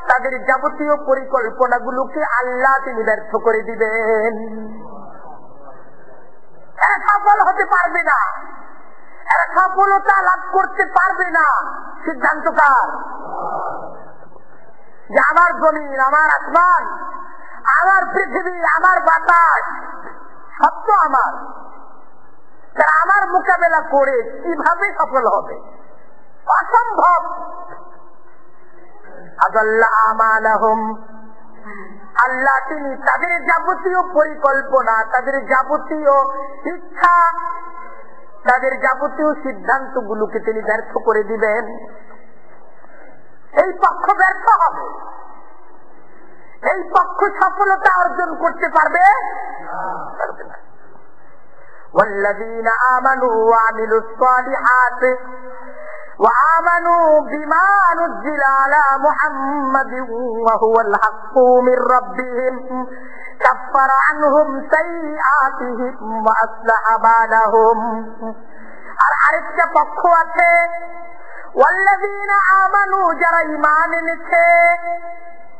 তাদের যাবতীয় পরিকল্পনাগুলোকে আল্লাহ তিনি ব্যর্থ করে দিবেন। এরা সফল হতে পারবে না, এরা সফলতা লাভ করতে পারবে না। সিদ্ধান্ত কার? যে আমার জমিন, আমার আসমান, আমার পৃথিবী, আমার বাতাস সব তো আমার। তারা আমার মোকাবেলা করে কিভাবে সফল হবে? অসম্ভব। আযাল্লা আমালাহুম, আল্লাহ তিনি তাদের যাবতীয় পরিকল্পনা, তাদের যাবতীয় ইচ্ছা, তাদের যাবতীয় সিদ্ধান্ত গুলোকে তিনি ব্যর্থ করে দিবেন। এই পক্ষ ব্যর্থ হবে, এই পক্ষ সফলতা অর্জন করতে পারবে না। والذين آمنوا وعملوا الصالحات وآمنوا بما نزل على محمد وهو الحق من ربهم كفر عنهم سيئاتهم وأصلح بالهم। আর আরেকটা পক্ষ আছে, والذين آمنوا, যারা ঈমান এনেছে,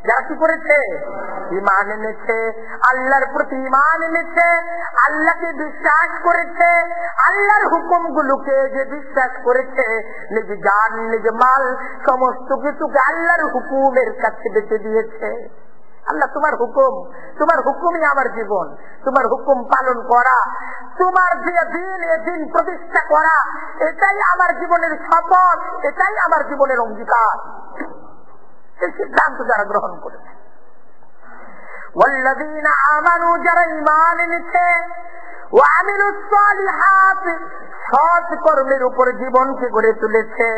যারা কি করেছে? ঈমান এনেছে, আল্লাহর প্রতি ঈমান এনেছে, আল্লাহকে বিশ্বাস করেছে, আল্লাহর হুকুমগুলোকে যে বিশ্বাস করেছে, নিজ জান নিজ মাল সমস্ত কিছুকে আল্লাহর হুকুমের কাছে বেঁচে দিয়েছে। আল্লাহ তোমার হুকুম, তোমার হুকুমই আমার জীবন, তোমার হুকুম পালন করা, তোমার যে দিন, এ দিন প্রতিষ্ঠা করা, এটাই আমার জীবনের শপথ, এটাই আমার জীবনের অঙ্গীকার। এই সিদ্ধান্ত যারা গ্রহণ করেছে। ওয়াল্লাযীনা আমানু, যারা ঈমান এনেছে, ওয়া আমিলুস সালিহাত, সৎ কর্মের উপর জীবনকে গড়ে তুলেছে।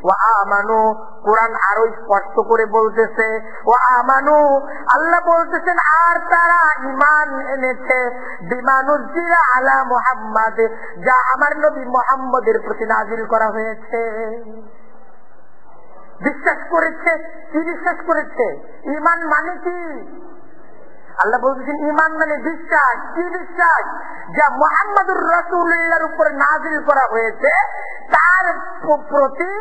ওয়া আমানু, কোরআন আরো স্পষ্ট করে বলতেছে, ওয়া আমানু, আল্লাহ বলতেছেন আর তারা ঈমান এনেছে বিমা নুজিলা আলা মুহাম্মাদ, যা আমার নবী মুহাম্মদের প্রতি নাযিল করা হয়েছে। বিশ্বাস করেছে। কি বিশ্বাস করেছে? ঈমান মানে কি? আল্লাহ বলতেছেন ঈমান মানে বিশ্বাস। কি বিশ্বাস? যা মুহাম্মদুর রাসূলুল্লাহর উপর নাযিল করা হয়েছে তার প্রতি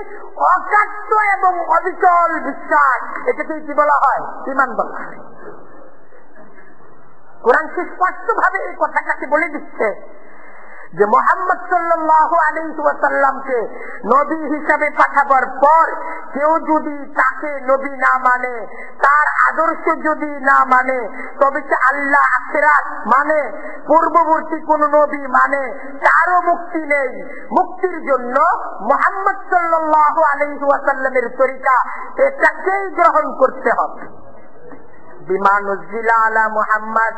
অকাট্য এবং অবিচল বিশ্বাস, এটাকে কি বলা হয়? ঈমান বলা হয়। কোরআন স্পষ্ট ভাবে এই কথাটাকে বলে দিচ্ছে যে মুহাম্মদ সাল্লাল্লাহু আলাইহি ওয়াসাল্লামকে নবী হিসাবে পাঠাবার পর কেউ যদি তাকে নবী না মানে, তার আদর্শ যদি না মানে, তবে সে আল্লাহ আখিরাত মানে, পূর্ববর্তী কোন নবী মানে, তারও মুক্তি নেই। মুক্তির জন্য মুহাম্মদ সাল্লাল্লাহু আলাইহি ওয়াসাল্লামের তরিকা এটাকেই গ্রহণ করতে হবে। বিমা নুজিলা আলা মুহাম্মদ,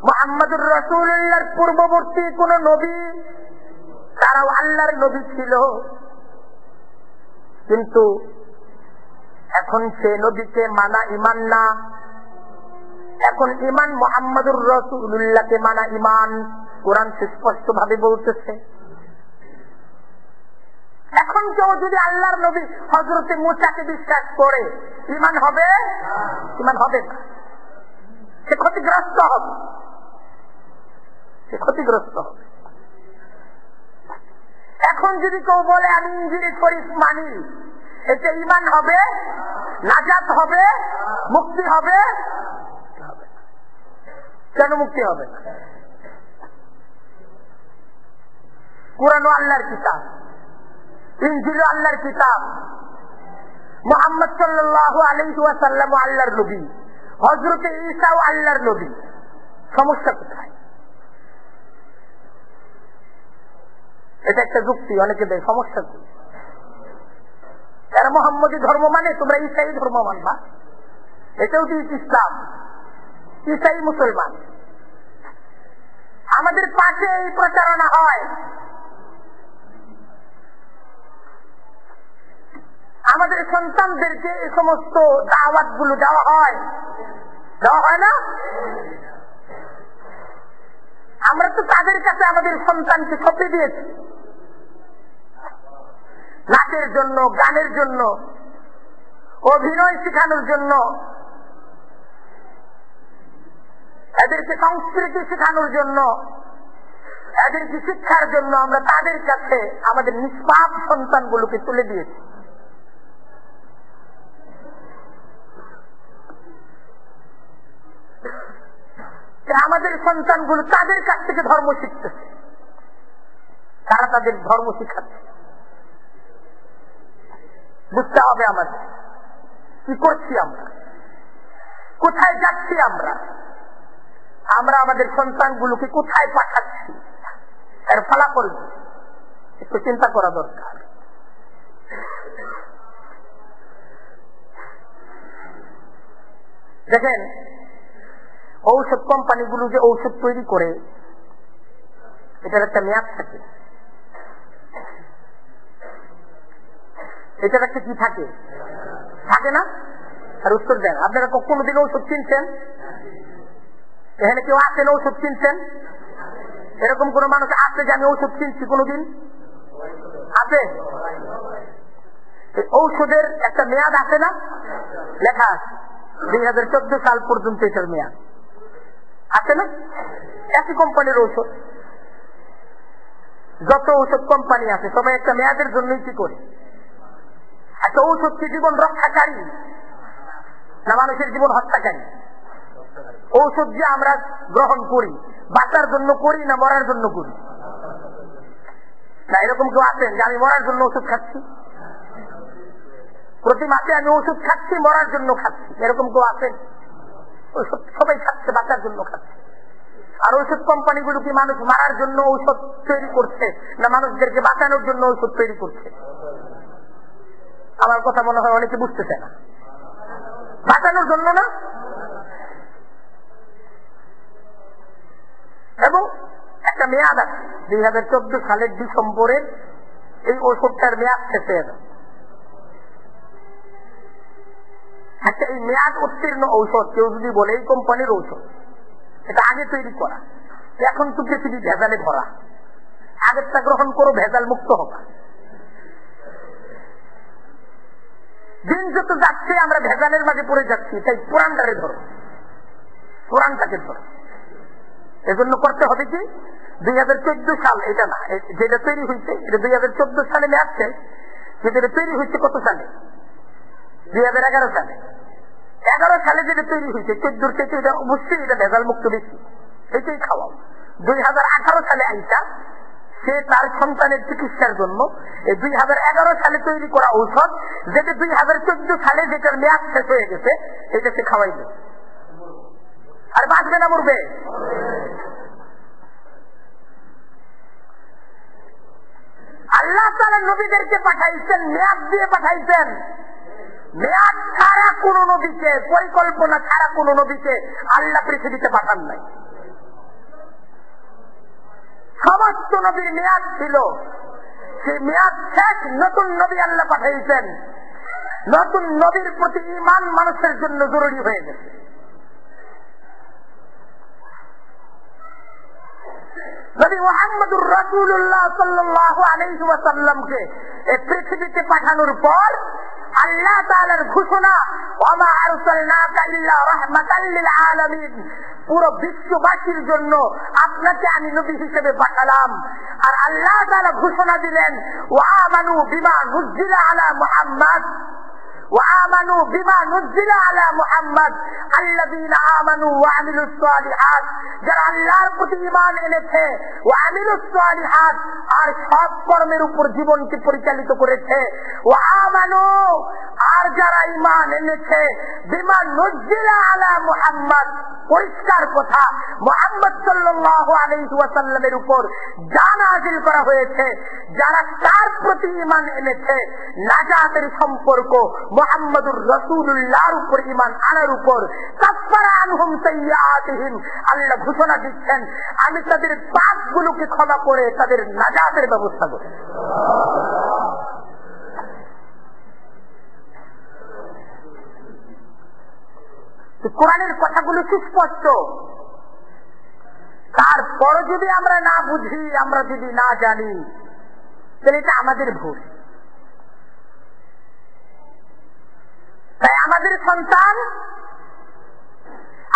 মুহাম্মদুর রাসূলুল্লাহর পূর্ববর্তী কোন নবী, তারাও আল্লাহর নবী ছিল, কিন্তু এখন সে নবীকে মানা ইমান না, এখন ইমান মুহাম্মদুর রাসূলুল্লাহকে মানা ইমান। কোরআন স্পষ্ট ভাবে বলতেছে। এখন কেউ যদি আল্লাহর নবী হযরতে মূসাকে বিশ্বাস করে, ইমান হবে? ইমান হবে না, সে ক্ষতিগ্রস্ত হবে, সে ক্ষতিগ্রস্ত হবে। এখন যদি কেউ বলে আমি ইনজিল শরীফ মানি, এতে ইমান হবে, নাজাত হবে, মুক্তি হবে? কেন মুক্তি হবে না? কুরআন আল্লাহর কিতাব, ইনজিল আল্লাহর কিতাব, মুহাম্মদ সাল্লাল্লাহু আলাইহি ওয়াসাল্লাম আল্লাহর নবী, হযরত ঈসাও আল্লাহর নবী। সমস্যা কোথায়? এটা একটা যুক্তি অনেকে দেয়, সমস্যা কি? যারা মোহাম্মদী ধর্ম মানে তোমরা ঈসাই ধর্ম মানবা, এটাও তো ইসলাম, ঈসাই মুসলমান। আমাদের পাশে এই প্রচারণা হয়, আমাদের সন্তানদেরকে এই সমস্ত দাওয়াত গুলো দেওয়া হয়, দেওয়া হয় না? আমরা তো তাদের কাছে আমাদের সন্তানকে সঁপে দিয়েছি, নাচের জন্য, গানের জন্য, অভিনয় শেখানোর জন্য, এদেরকে সংস্কৃতি শেখানোর জন্য, এদেরকে শিক্ষার জন্য আমরা তাদের কাছে আমাদের নিষ্পাপ সন্তানগুলোকে তুলে দিয়েছি। আমাদের সন্তানগুলো তাদের কাছ থেকে ধর্ম শিখতেছে, তারা তাদের ধর্ম শিখাচ্ছে। বুঝতে হবে আমাদের কি করছি আমরা, কোথায় যাচ্ছি আমরা, আমরা আমাদের সন্তানগুলোকে কোথায় পাঠাচ্ছি, এর ফলাফল একটু চিন্তা করা দরকার। দেখেন, ঔষধ কোম্পানিগুলো যে ঔষধ তৈরি করে, এটার একটা মেয়াদ থাকে, এটার একটা কি থাকে, থাকে না? আর উত্তর দেন, আপনারা কোনদিন ঔষধ কিনছেন? এখানে কেউ আছেন ঔষধ কিনছেন? এরকম কোন মানুষ আছে যে আমি ঔষধ কিনছি কোনদিন? আছে? ঔষধের একটা মেয়াদ আছে না, লেখা আছে 2014 সাল পর্যন্ত এটার মেয়াদ আছে না? একই কোম্পানির ঔষধ, যত ঔষধ কোম্পানি আছে সবাই একটা মেয়াদের জন্যই কি করে? একটা ঔষধ কি জীবন রক্ষাকারী না মানুষের জীবন হত্যাকারী? ঔষধ যে আমরা গ্রহণ করি বাঁচার জন্য করি না মরার জন্য করি? না, এরকম কেউ আছেন যে আমি মরার জন্য ওষুধ খাচ্ছি, প্রতি মাসে আমি ওষুধ খাচ্ছি মরার জন্য খাচ্ছি, এরকম কেউ আছেন? ওষুধ সবাই খাচ্ছে, বাঁচার জন্য খাচ্ছে। আর ঔষধ কোম্পানিগুলো কি মানুষ মারার জন্য ঔষধ তৈরি করছে না মানুষদেরকে বাঁচানোর জন্য ঔষধ তৈরি করছে? আমার কথা মনে হয় অনেকে বুঝতেছে না, বাঁচানোর জন্য না। এবং একটা মেয়াদ আছে, 2014 সালের ডিসেম্বরের এই ওষুধটার মেয়াদ শেষ হয়ে যাবে। আচ্ছা, এই মেয়াদ উত্তীর্ণ ঔষধ কেউ যদি বলে এই কোম্পানির ঔষধ, এটা আগে তৈরি করা, এখন তো পৃথিবী ভেজালে ভরা, আগেরটা গ্রহণ করো, ভেজাল মুক্ত হবে। দিন যত যাচ্ছে আমরা ভেজালের মাঝে পড়ে যাচ্ছি, তাই পুরানটারে ধরো, পুরানটাকে ধরো। এজন্য করতে হবে কি, 2014 সাল, এটা না যেটা তৈরি হয়েছে এটা 2014 সালে মেয়াদছে, কিন্তু এটা তৈরি হয়েছে কত সালে? 2011 সালে। 11 সালে যেটা তৈরি হয়েছে 14 থেকে, এটা অবশ্যই এটা ভেজাল মুক্ত বেশি, এটাই খাওয়াও। 2018 সালে আইসা সে তার সন্তানের চিকিৎসার জন্য এই 2011 সালে তৈরি করা ঔষধ, যেটা 2014 সালে যেটার মেয়াদ শেষ হয়ে গেছে, এটা সে খাওয়াইবে। আর বাঁচবে না মরবে? আল্লাহ তাআলা নবীদেরকে পাঠাইছেন, মেয়াদ দিয়ে পাঠাইছেন। মেয়াদ ছাড়া কোন নবীকে, পরিকল্পনা ছাড়া কোন নবীকে আল্লাহ পৃথিবীতে পাঠান নাই। সমস্ত নবীর মেয়াদ ছিল, সেই মেয়াদ শেষ, নতুন নবী আল্লাহ পাঠাইছেন। নতুন নবীর প্রতি ঈমান মানুষের জন্য জরুরি হয়ে গেছে। নবী মুহাম্মদুর রাসূলুল্লাহ সাল্লাল্লাহু আলাইহি ওয়াসাল্লামকে এই পৃথিবীতে পাঠানোর পর আল্লাহ তাআলার ঘোষণা, ওয়া মা আরসালনাকা ইল্লা রাহমাতাল লিল আলামিন, পুরো বিশ্ববাসীর জন্য আপনাকে আমি নবী হিসেবে পাঠালাম। আর আল্লাহ তাআলা ঘোষণা দিলেন, ওয়া আমানু বিমা নুজিলা আলা মুহাম্মদ وآمنوا بما نزل على محمد الذين آمنوا وعملوا الصالحات, যারা আল্লাহর প্রতি ঈমান এনেছে, وعملوا الصالحات, আর সৎ কর্মের উপর জীবনকে পরিচালিত করেছে, وآمنوا, আর যারা ঈমান এনেছে, বিমা নুজিলা আলা মুহাম্মদ, পরিষ্কার কথা, মুহাম্মদ সাল্লাল্লাহু আলাইহি ওয়াসাল্লামের উপর যা নাযিল করা হয়েছে, যারা তার প্রতি ঈমান এনেছে, নাজাতের সম্পর্ক মুহাম্মদুর রাসূলুল্লাহর উপর ঈমান আনার উপর, কাফারা আনহুম সাইয়্যাতিহিম, আল্লাহ ঘোষণা দিচ্ছেন আমি তাদের পাপগুলোকে ক্ষমা করে তাদের নাজাতের ব্যবস্থা করি। কোরআনের কথাগুলো সুস্পষ্ট। তারপর যদি আমরা না বুঝি, আমরা যদি না জানি, তাহলে এটা আমাদের ভুল। তাই আমাদের সন্তান,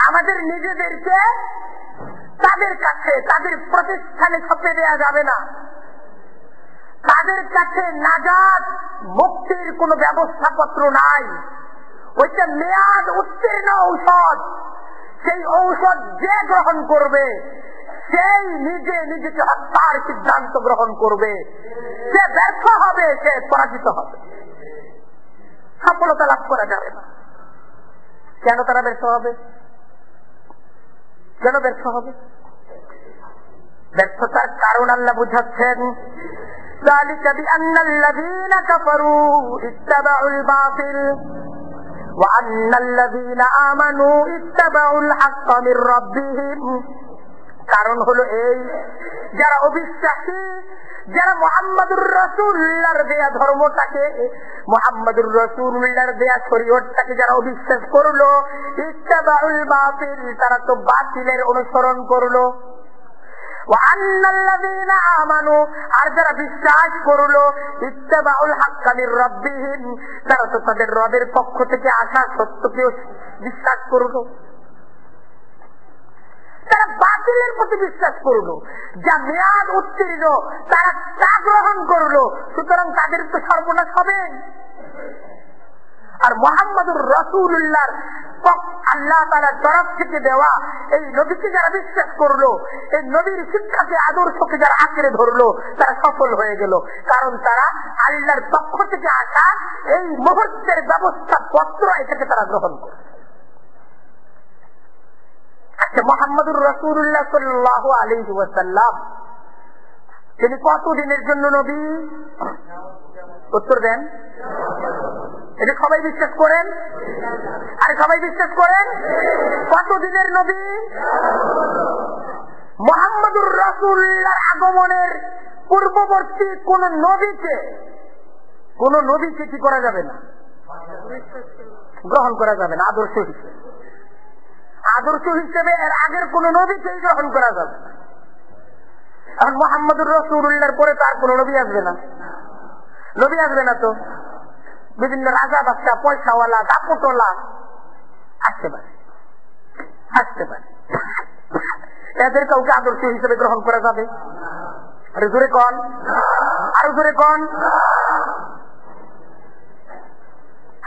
আমাদের নিজেদেরকে তাদের কাছে, তাদের প্রতিষ্ঠানে সঁপে দেওয়া যাবে না। তাদের কাছে নাজাত মুক্তির কোন ব্যবস্থাপত্র নাই। ওইটা মেয়াদ উত্তীর্ণ ঔষধ। সেই ঔষধ যে গ্রহণ করবে সেই নিজে নিজেকে হত্যার সিদ্ধান্ত গ্রহণ করবে। সে ব্যর্থ হবে, সে পরাজিত হবে, সফলতা লাভ করা যাবে না। কেন তারা ব্যর্থ হবে? কেন ব্যর্থ হবে? ব্যর্থতার কারণ আল্লাহ বুঝাচ্ছেন, ذلك بأن الذين كفروا اتبعوا الباطل وأن الذين آمنوا اتبعوا الحق من ربهم। কারণ হলো এই, যারা অবিশ্বাসী, যারা মুহাম্মদুর রাসূলুল্লাহর দেয়া ধর্মটাকে, মুহাম্মদুর রাসূলুল্লাহর দেয়া শরীয়তটাকে যারা অবিশ্বাস করলো, ইত্তাবাউল বাতিল, তারা তো বাতিলের অনুসরণ করলো। ওয়ান্নাল্লাযীনা আমানু, আর যারা বিশ্বাস করলো, ইত্তাবাউল হাক্কা মির রাব্বিহিম, তারা তো তাদের রবের পক্ষ থেকে আসা সত্যকে বিশ্বাস করলো। তারা বাতিলের প্রতি বিশ্বাস করলো, যা মেয়াদ উত্তীর্ণ তারা তা গ্রহণ করলো, সুতরাং তাদের তো সর্বনাশ হবে। আর মুহাম্মদুর রাসূলুল্লাহর আল্লাহ তাআলার তরফ থেকে দেওয়া এই নবীকে যারা বিশ্বাস করলো, এই নবীর শিক্ষাকে, আদর্শকে যারা আঁকড়ে ধরলো, তারা সফল হয়ে গেল। কারণ তারা আল্লাহর পক্ষ থেকে আসা এই মুহূর্তের ব্যবস্থা পত্র, এটাকে তারা গ্রহণ করে। আচ্ছা, মুহাম্মদুর রাসূলুল্লাহ সাল্লাল্লাহু আলাইহি ওয়াসাল্লাম তিনি কতদিনের জন্য নবী? উত্তর দেন। এটা সবাই বিশ্বাস করেন? আরে সবাই বিশ্বাস করেন? কতদিনের নবী? মুহাম্মদুর রাসূলুল্লাহর আগমনের পূর্ববর্তী কোন নবীকে কি করা যাবে না? গ্রহণ করা যাবে না আদর্শ হিসেবে। আদর্শ হিসেবে এর আগের কোন নবীকেই গ্রহণ করা যাবে না। এখন মুহাম্মদুর রাসূলুল্লাহর পরে তার কোন নবী আসবে না? নবী আসবে না তো বিভিন্ন রাজা বাচ্চা, পয়সাওয়ালা, দাপটওয়ালা আসতে পারে। এদের কাউকে আদর্শ হিসেবে গ্রহণ করা যাবে? আরো জোরে কন, আরো জোরে কন।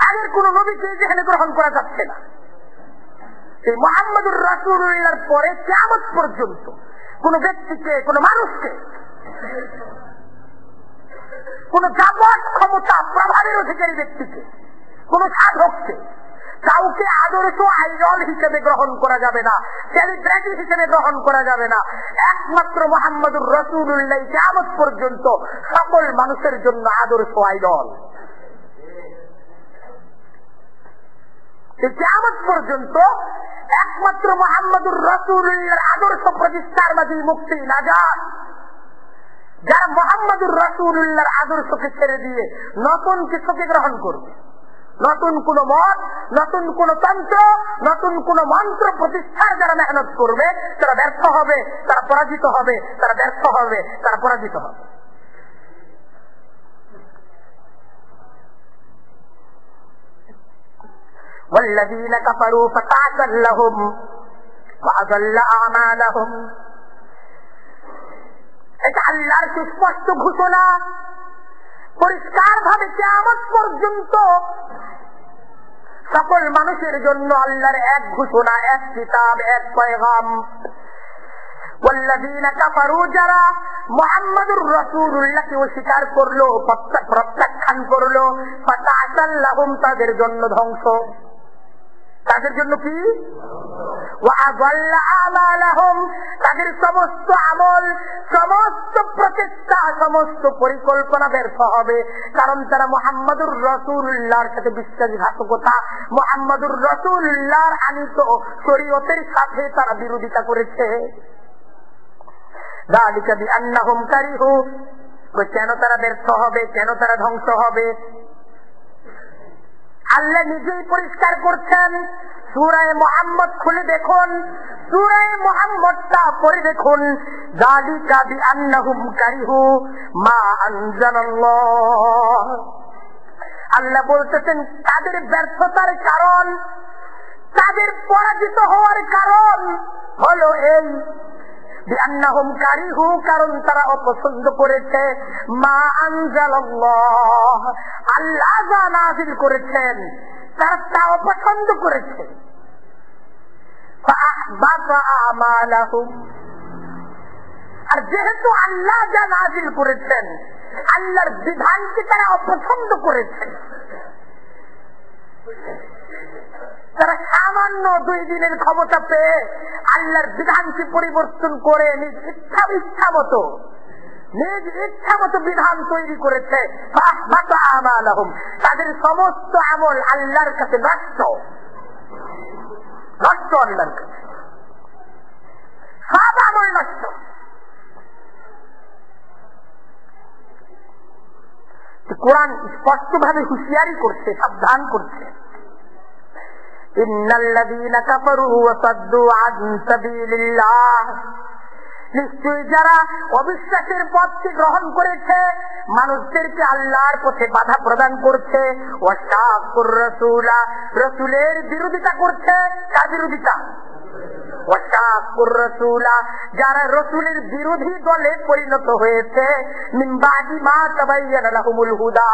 আগের কোন নবীকে যেখানে গ্রহণ করা যাচ্ছে না, এই মুহাম্মদুর রাসূলুল্লাহর পরে কিয়ামত পর্যন্ত কোন ব্যক্তিকে, কোন মানুষকে, কোন জাগত ক্ষমতা প্রভাবের অধিকারী ব্যক্তিকে, কোন সাধককে কাউকে আদর্শ আইডল হিসেবে গ্রহণ করা যাবে না, সেলিব্রিটি হিসেবে গ্রহণ করা যাবে না। একমাত্র মুহাম্মদুর রাসূলুল্লাহ কিয়ামত পর্যন্ত সকল মানুষের জন্য আদর্শ আইডল। কিয়ামত পর্যন্ত একমাত্র মুহাম্মদুর রাসূলুল্লাহর আদর্শ প্রতিষ্ঠার মাঝে মুক্তি নাজাত। যারা মুহাম্মদুর রাসূলুল্লাহর আদর্শকে ছেড়ে দিয়ে নতুন কিছুকে গ্রহণ করবে, নতুন কোন মত, নতুন কোন তন্ত্র, নতুন কোন মন্ত্র প্রতিষ্ঠার যারা মেহনত করবে, তারা ব্যর্থ হবে, তারা পরাজিত হবে, তারা ব্যর্থ হবে, তারা পরাজিত হবে। والذين كفروا فتعسل لهم وأضل أعمالهم। এটা আল্লাহর সুস্পষ্ট ঘোষণা, পরিষ্কার ভাবে কিয়ামত পর্যন্ত সকল মানুষের জন্য আল্লাহর এক ঘোষণা, এক কিতাব, এক পয়গাম। والذين كفروا যারা মুহাম্মদুর রাসূলুল্লাহকে অস্বীকার করলো, প্রত্যাখ্যান করলো, ফাতাআসাল লাহুম তাদের জন্য ধ্বংস। তাদের জন্য কি? ওয়াআযাল্লা আমালাহুম তাদের সমস্ত আমল, সমস্ত প্রচেষ্টা, সমস্ত পরিকল্পনা ব্যর্থ হবে। কারণ তারা মুহাম্মদুর রাসূলুল্লাহর সাথে বিশ্বাসঘাতকতা, মুহাম্মদুর রাসূলুল্লাহর আনিত শরীয়তের সাথে তারা বিরোধিতা করেছে। যালিকা বিআন্নাহুম কারিহু, কেন তারা ব্যর্থ হবে, কেন তারা ধ্বংস হবে? আল্লাহ নিজেই পরিষ্কার করছেন। সূরা মুহাম্মদ খুলে দেখুন, সূরা মুহাম্মদটা পড়ে দেখুন। যালিকা বিআন্নাহুম কারিহু মা আনজালাল্লাহ। আল্লাহ বলতেছেন তাদের ব্যর্থতার কারণ, তাদের পরাজিত হওয়ার কারণ হলো এই বিআন্নাহুম কারিহু, কারণ তারা অপছন্দ করেছে মা আনজালাল্লাহ, আল্লাহ যা নাযিল করেছেন তারা তা অপছন্দ করেছে। ফাআহবাতা আমালাহুম, আর যেহেতু আল্লাহ যা নাযিল করেছেন, আল্লাহর বিধানকে তারা অপছন্দ করেছে, তারা সামান্য 2 দিনের ক্ষমতা পেয়ে আল্লাহর বিধানকে পরিবর্তন করে নিজ ইচ্ছা মতো বিধান তৈরি করেছে। তাদের সমস্ত আমল আল্লাহর কাছে নষ্ট, আল্লাহর কাছে সব আমল নষ্ট। কোরআন স্পষ্ট ভাবে হুঁশিয়ারি করছে, সাবধান করছে। ইন্নাল্লাযীনা কাফারু ওয়া সাদ্দু আন সাবিলিল্লাহ, নিশ্চয়ই যারা অবিশ্বাসের পথকে গ্রহণ করেছে, মানুষদেরকে আল্লাহর পথে বাধা প্রদান করছে, ওয়াশাকুর রাসূলা, রাসূলের বিরোধিতা করছে। কার বিরোধিতা? ওয়াশাকুর রাসূলা, যারা রাসূলের বিরোধী দলে পরিণত হয়েছে, মিন বাদি মা তাবায়্যানা লাহুমুল হুদা,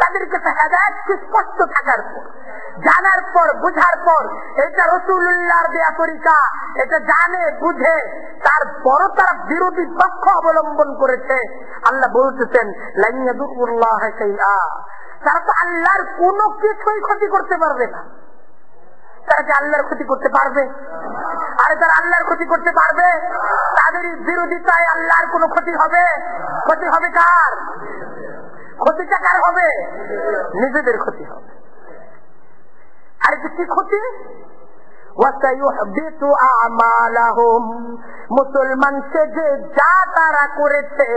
তাদের কাছে হেদায়েত স্পষ্ট থাকার পর, জানার পর, বুঝার পর এটা রাসূলুল্লাহর দেয়া তরিকা, এটা জানে বুঝে তারপরও তারা বিরোধী পক্ষ অবলম্বন করেছে। আল্লাহ বলতেছেন লান ইয়াদুরুল্লাহ শাইআ, তারা তো আল্লাহর কোনো কিছুই ক্ষতি করতে পারবে না। তারা কি আল্লাহর ক্ষতি করতে পারবে? আরে তারা আল্লাহর ক্ষতি করতে পারবে? তাদের বিরোধিতায় আল্লাহর কোনো ক্ষতি হবে? ক্ষতি হবে কার? ক্ষতিটা কার হবে? নিজেদের ক্ষতি হবে। আর কি ক্ষতি? মুসলমান সে যে যা তারা করেছে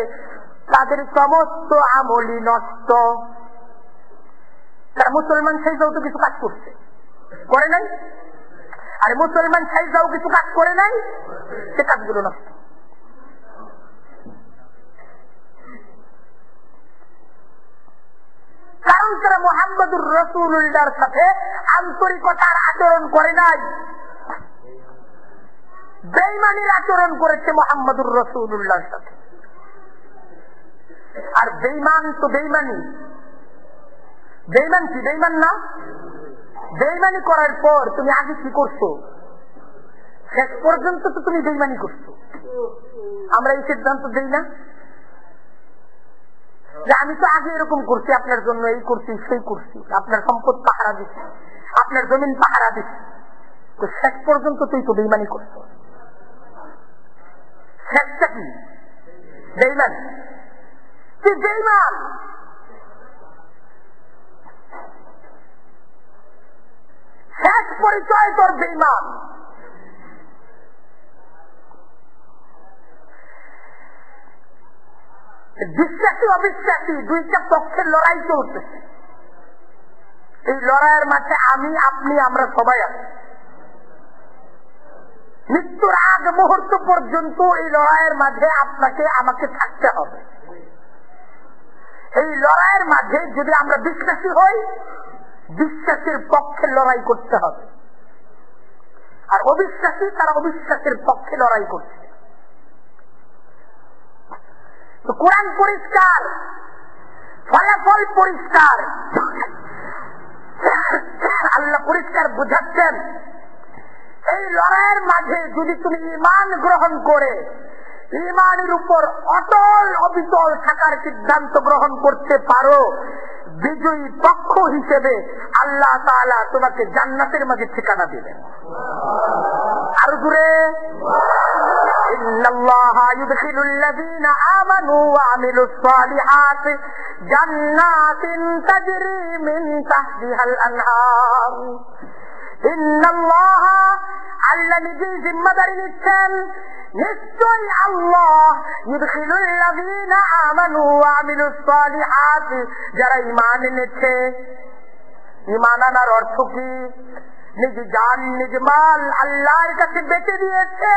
তাদের সমস্ত আমলই নষ্ট। তারা মুসলমান সেই যাও তো কিছু কাজ করছে, করে নাই? আর মুসলমান সেই যাও কিছু কাজ করে নাই, সে কাজগুলো নষ্ট। কারণ তারা মুহাম্মদুর রাসূলুল্লাহর সাথে আন্তরিকতার আচরণ করে নাই, বেঈমানির আচরণ করেছে মুহাম্মদুর রাসূলুল্লাহর সাথে। আর বেঈমান তো বেঈমানি, বেঈমান কি বেঈমান না? বেঈমানি করার পর তুমি আগে কি করছো শেষ পর্যন্ত তো তুমি বেইমানি করছো। আমরা এই সিদ্ধান্ত দিই না যে আমি তো আগে এরকম করছি, আপনার জন্য এই করছি সেই করছি, আপনার সম্পদ পাহারা দিচ্ছি, আপনার জমিন পাহারা দিচ্ছি, তো শেষ পর্যন্ত তুই তো বেইমানি করছো। শেষটা কি? বেইমান। তুই বেইমান। শেষ পরিচয় তোর বেইমান। বিশ্বাসী অবিশ্বাসী দুইটা পক্ষের লড়াই চলতেছে। এই লড়াইয়ের মাঝে আমি, আপনি, আমরা সবাই আছি। মৃত্যুর আগ মুহূর্ত পর্যন্ত এই লড়াইয়ের মাঝে আপনাকে আমাকে থাকতে হবে। এই লড়াইয়ের মাঝে যদি আমরা বিশ্বাসী হই, বিশ্বাসের পক্ষে লড়াই করতে হবে, আর অবিশ্বাসী তারা অবিশ্বাসের পক্ষে লড়াই করছে। তো কোরআন পরিষ্কার, ফলাফল পরিষ্কার, আল্লাহ পরিষ্কার বুঝাচ্ছেন এই লড়াইয়ের মাঝে যদি তুমি ঈমান গ্রহণ করে ঈমানের উপর অটল অবিচল থাকার সিদ্ধান্ত গ্রহণ করতে পারো, বিজয়ী পক্ষ হিসেবে আল্লাহ তাআলা তোমাকে জান্নাতের মাঝে ঠিকানা দিবেন। আর দূরে ইন্নাল্লাহা ইউদখিলুল্লাযীনা আমানু ওয়া আমিলুস সালিহাতি জান্নাতিন তাজরি মিন তাহতিহাল আনহার। ইন্নাল্লাহা, আল্লাহ নিজেই জিম্মাদারি নিচ্ছেন, নিশ্চয়ই আল্লাহ ইউদখিলুল্লাযীনা আমানু ওয়া আমিলুস সালিহাতি, যারা ঈমান এনেছে। ঈমান আনার অর্থ কি? নিজ জান নিজ মাল আল্লাহর কাছে বেচে দিয়েছে।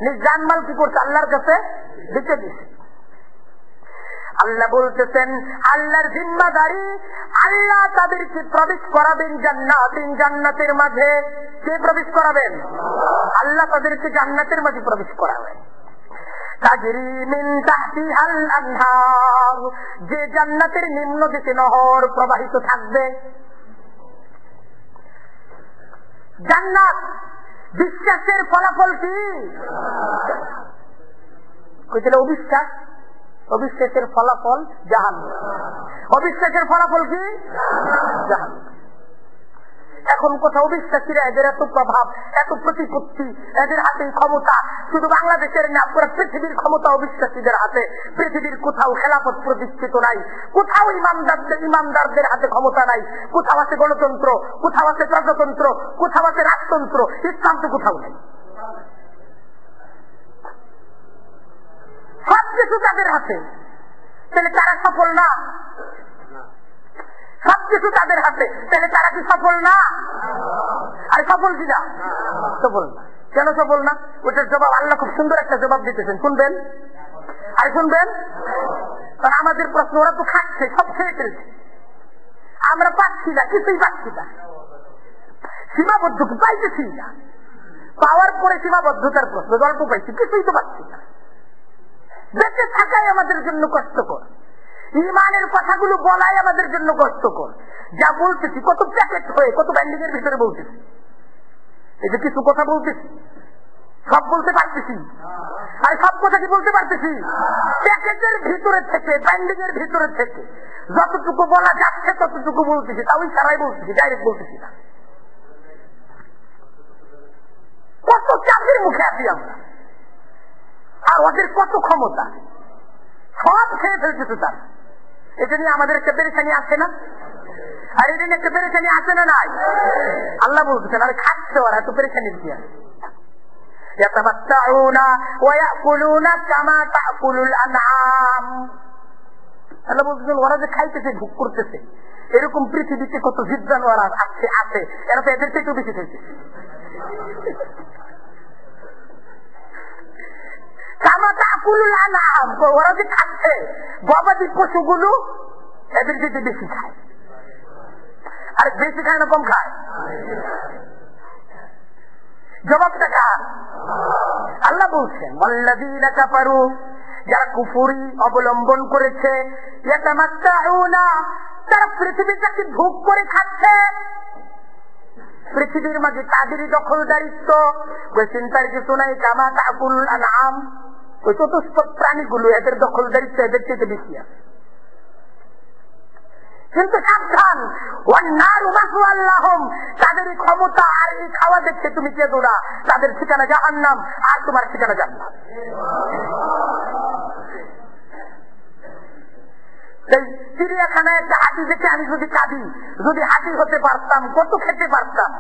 নিজ জান মাল কি করছে? আল্লাহর কাছে বেচে দিয়েছে। আল্লাহ বলতেছেন আল্লাহর জিম্মাদারি, আল্লাহ তাদেরকে প্রবেশ করাবেন জান্নাতিন, জান্নাতের মাঝে। কে প্রবেশ করাবেন? আল্লাহ তাদেরকে জান্নাতের মাঝে প্রবেশ করাবেন। তাজরি মিন তাহতিহাল আনহার, যে জান্নাতের নিম্ন দিকে নহর প্রবাহিত থাকবে। জান্নাত। বিশ্বাসের ফলাফল কি? কইছিল অবিশ্বাস, অবিশ্বাসের ফলাফল জাহান্নাম। অবিশ্বাসের ফলাফল কি? জাহান্নাম। এখন কোথাও অবিশ্বাসীরা, এদের এত প্রভাব, এত প্রতিপত্তি, এদের হাতে ক্ষমতা, শুধু বাংলাদেশের না পুরো পৃথিবীর ক্ষমতা অবিশ্বাসীদের হাতে। পৃথিবীর কোথাও খেলাফত প্রতিষ্ঠিত নাই, কোথাও ইমানদারদের হাতে ক্ষমতা নাই, কোথাও আছে গণতন্ত্র, কোথাও আছে প্রজাতন্ত্র, কোথাও আছে রাজতন্ত্র, ইসলাম তো কোথাও নেই। সবকিছু তাদের হাতে, তাহলে তারা সফল না? সবকিছু তাদের হাতে, তাহলে তারা কি সফল না? আর সফল কিনা? সফল না। কেন সফল না? ওটার জবাব আল্লাহ খুব সুন্দর একটা জবাব দিতেছেন, শুনবেন? আর শুনবেন? কারণ আমাদের প্রশ্ন, ওরা তো খাচ্ছে, সব খেয়ে ফেলছে, আমরা পাচ্ছি না, কিছুই পাচ্ছি না, সীমাবদ্ধ পাইতেছি না। পাওয়ার পরে সীমাবদ্ধতার প্রশ্ন, গল্প পাইছি, কিছুই তো পাচ্ছি না। বেঁচে থাকাই আমাদের জন্য কষ্টকর, ঈমানের কথাগুলো বলাই আমাদের জন্য কষ্টকর। যা বলতেছি কত প্যাকেট হয়ে, কত ব্যান্ডিং এর ভিতরে বলতেছি। এই যে কিছু কথা বলতেছি, সব বলতে পারতেছি, আর সব কথা কি বলতে পারতেছি? প্যাকেটের ভিতরে থেকে, ব্যান্ডিং এর ভিতরে থেকে যতটুকু বলা যাচ্ছে ততটুকু বলতেছি, তাও সারাই বলতেছি, ডাইরেক্ট বলতেছি না। কত চাপের মুখে আছি আমরা, আর ওদের কত ক্ষমতা, সব খেয়ে ফেলতেছে তারা। এটা নিয়ে আমাদের একটা পেরেশানি আছে না? আর এটা নিয়ে একটা পেরেশানি আছে না? নাই। আল্লাহ বলতেছেন আরে খাচ্ছে ওরা, এত পেরেশানি দিয়ে আল্লাহ বলতেছেন ওরা যে খাইতেছে, ভোগ করতেছে, এরকম পৃথিবীতে কত জীব জানোয়ার আছে, এরা তো এদের থেকেও বেশি খাইতেছে। ওরা যে খাচ্ছে, গবাদি পশুগুলো এদের থেকে বেশি খায়। আর বেশি খায় না কম খায়? জবাবটা কার? আল্লাহ বলছেন ওয়াল্লাযীনা কাফারু, যারা কুফরি অবলম্বন করেছে, ইয়াতামাত্তাউনা, তারা পৃথিবীটাকে ভোগ করে খাচ্ছে। পৃথিবীর মাঝে তাদেরই দখলদারিত্ব। ওই চিন্তার কিছু নাই, কামা তাকুল আনআম, ওই চতুষ্পদ প্রাণীগুলো এদের দখলদারিত্ব এদের চেয়ে বেশি আছে। কিন্তু সাবধান, তাদের এই ক্ষমতা আর এই খাওয়া দেখছে তুমি কে দৌড়া, তাদের ঠিকানা জাহান্নাম আর তোমার ঠিকানা জান্নাত। সেই চিড়িয়াখানায় একটা হাতি দেখে আমি যদি কাঁদি, যদি হাতি হতে পারতাম কত খেতে পারতাম।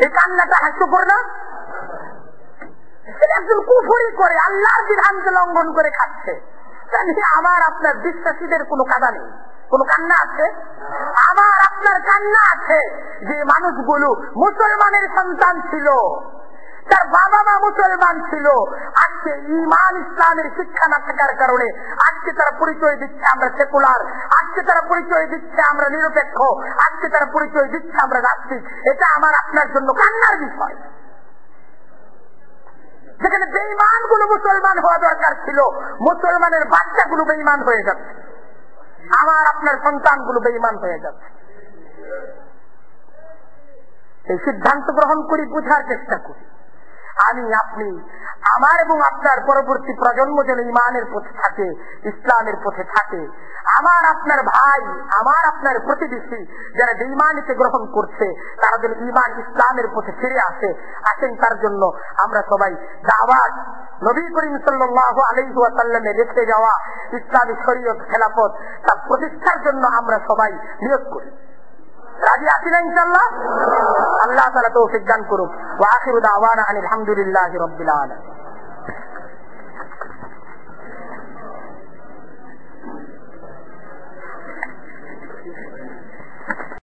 এই কান্নাটা হাস্যকর না? একজন কুফরি করে আল্লাহর বিধানকে লঙ্ঘন করে খাচ্ছে। আমার আপনার বিশ্বাসীদের কোনো কাদা নেই, কোন কান্না আছে? আমার আপনার কান্না আছে যে মানুষগুলো মুসলমানের সন্তান ছিল, তার বাবা মা মুসলমান ছিল, আজকে ঈমান ইসলামের শিক্ষা না থাকার কারণে আজকে তারা পরিচয় দিচ্ছে আমরা সেকুলার, আজকে তারা পরিচয় দিচ্ছে আমরা নিরপেক্ষ, আজকে তারা পরিচয় দিচ্ছে আমরা নাস্তিক। এটা আমার আপনার জন্য কান্নার বিষয়। যেখানে বেঈমান গুলো মুসলমান হওয়া দরকার ছিল, মুসলমানের বাচ্চাগুলো বেঈমান হয়ে যাচ্ছে, আমার আপনার সন্তানগুলো বেঈমান হয়ে যাচ্ছে। এই সিদ্ধান্ত গ্রহণ করি, বুঝার চেষ্টা করি। আমি আপনি, আমার এবং আপনার পরবর্তী প্রজন্ম যেন ইমানের পথে থাকে, ইসলামের পথে থাকে। আমার আপনার ভাই, আমার আপনার প্রতিবেশী যারা বেঈমানিকে গ্রহণ করছে, তারা যেন ইমান ইসলামের পথে ফিরে আসে। আসেন তার জন্য আমরা সবাই দাওয়াত, নবী করিম সাল্লাল্লাহু আলাইহি ওয়াসাল্লামের রেখে যাওয়া ইসলামী শরীয়ত খেলাফত, তা প্রতিষ্ঠার জন্য আমরা সবাই নিয়োগ করি। রাজি আছি না ইনশাআল্লাহ? আল্লাহ তাআলা তৌফিক দান করুক। ওয়া আখিরু দাওয়ানা আনিল হামদুলিল্লাহি রাব্বিল আলামিন।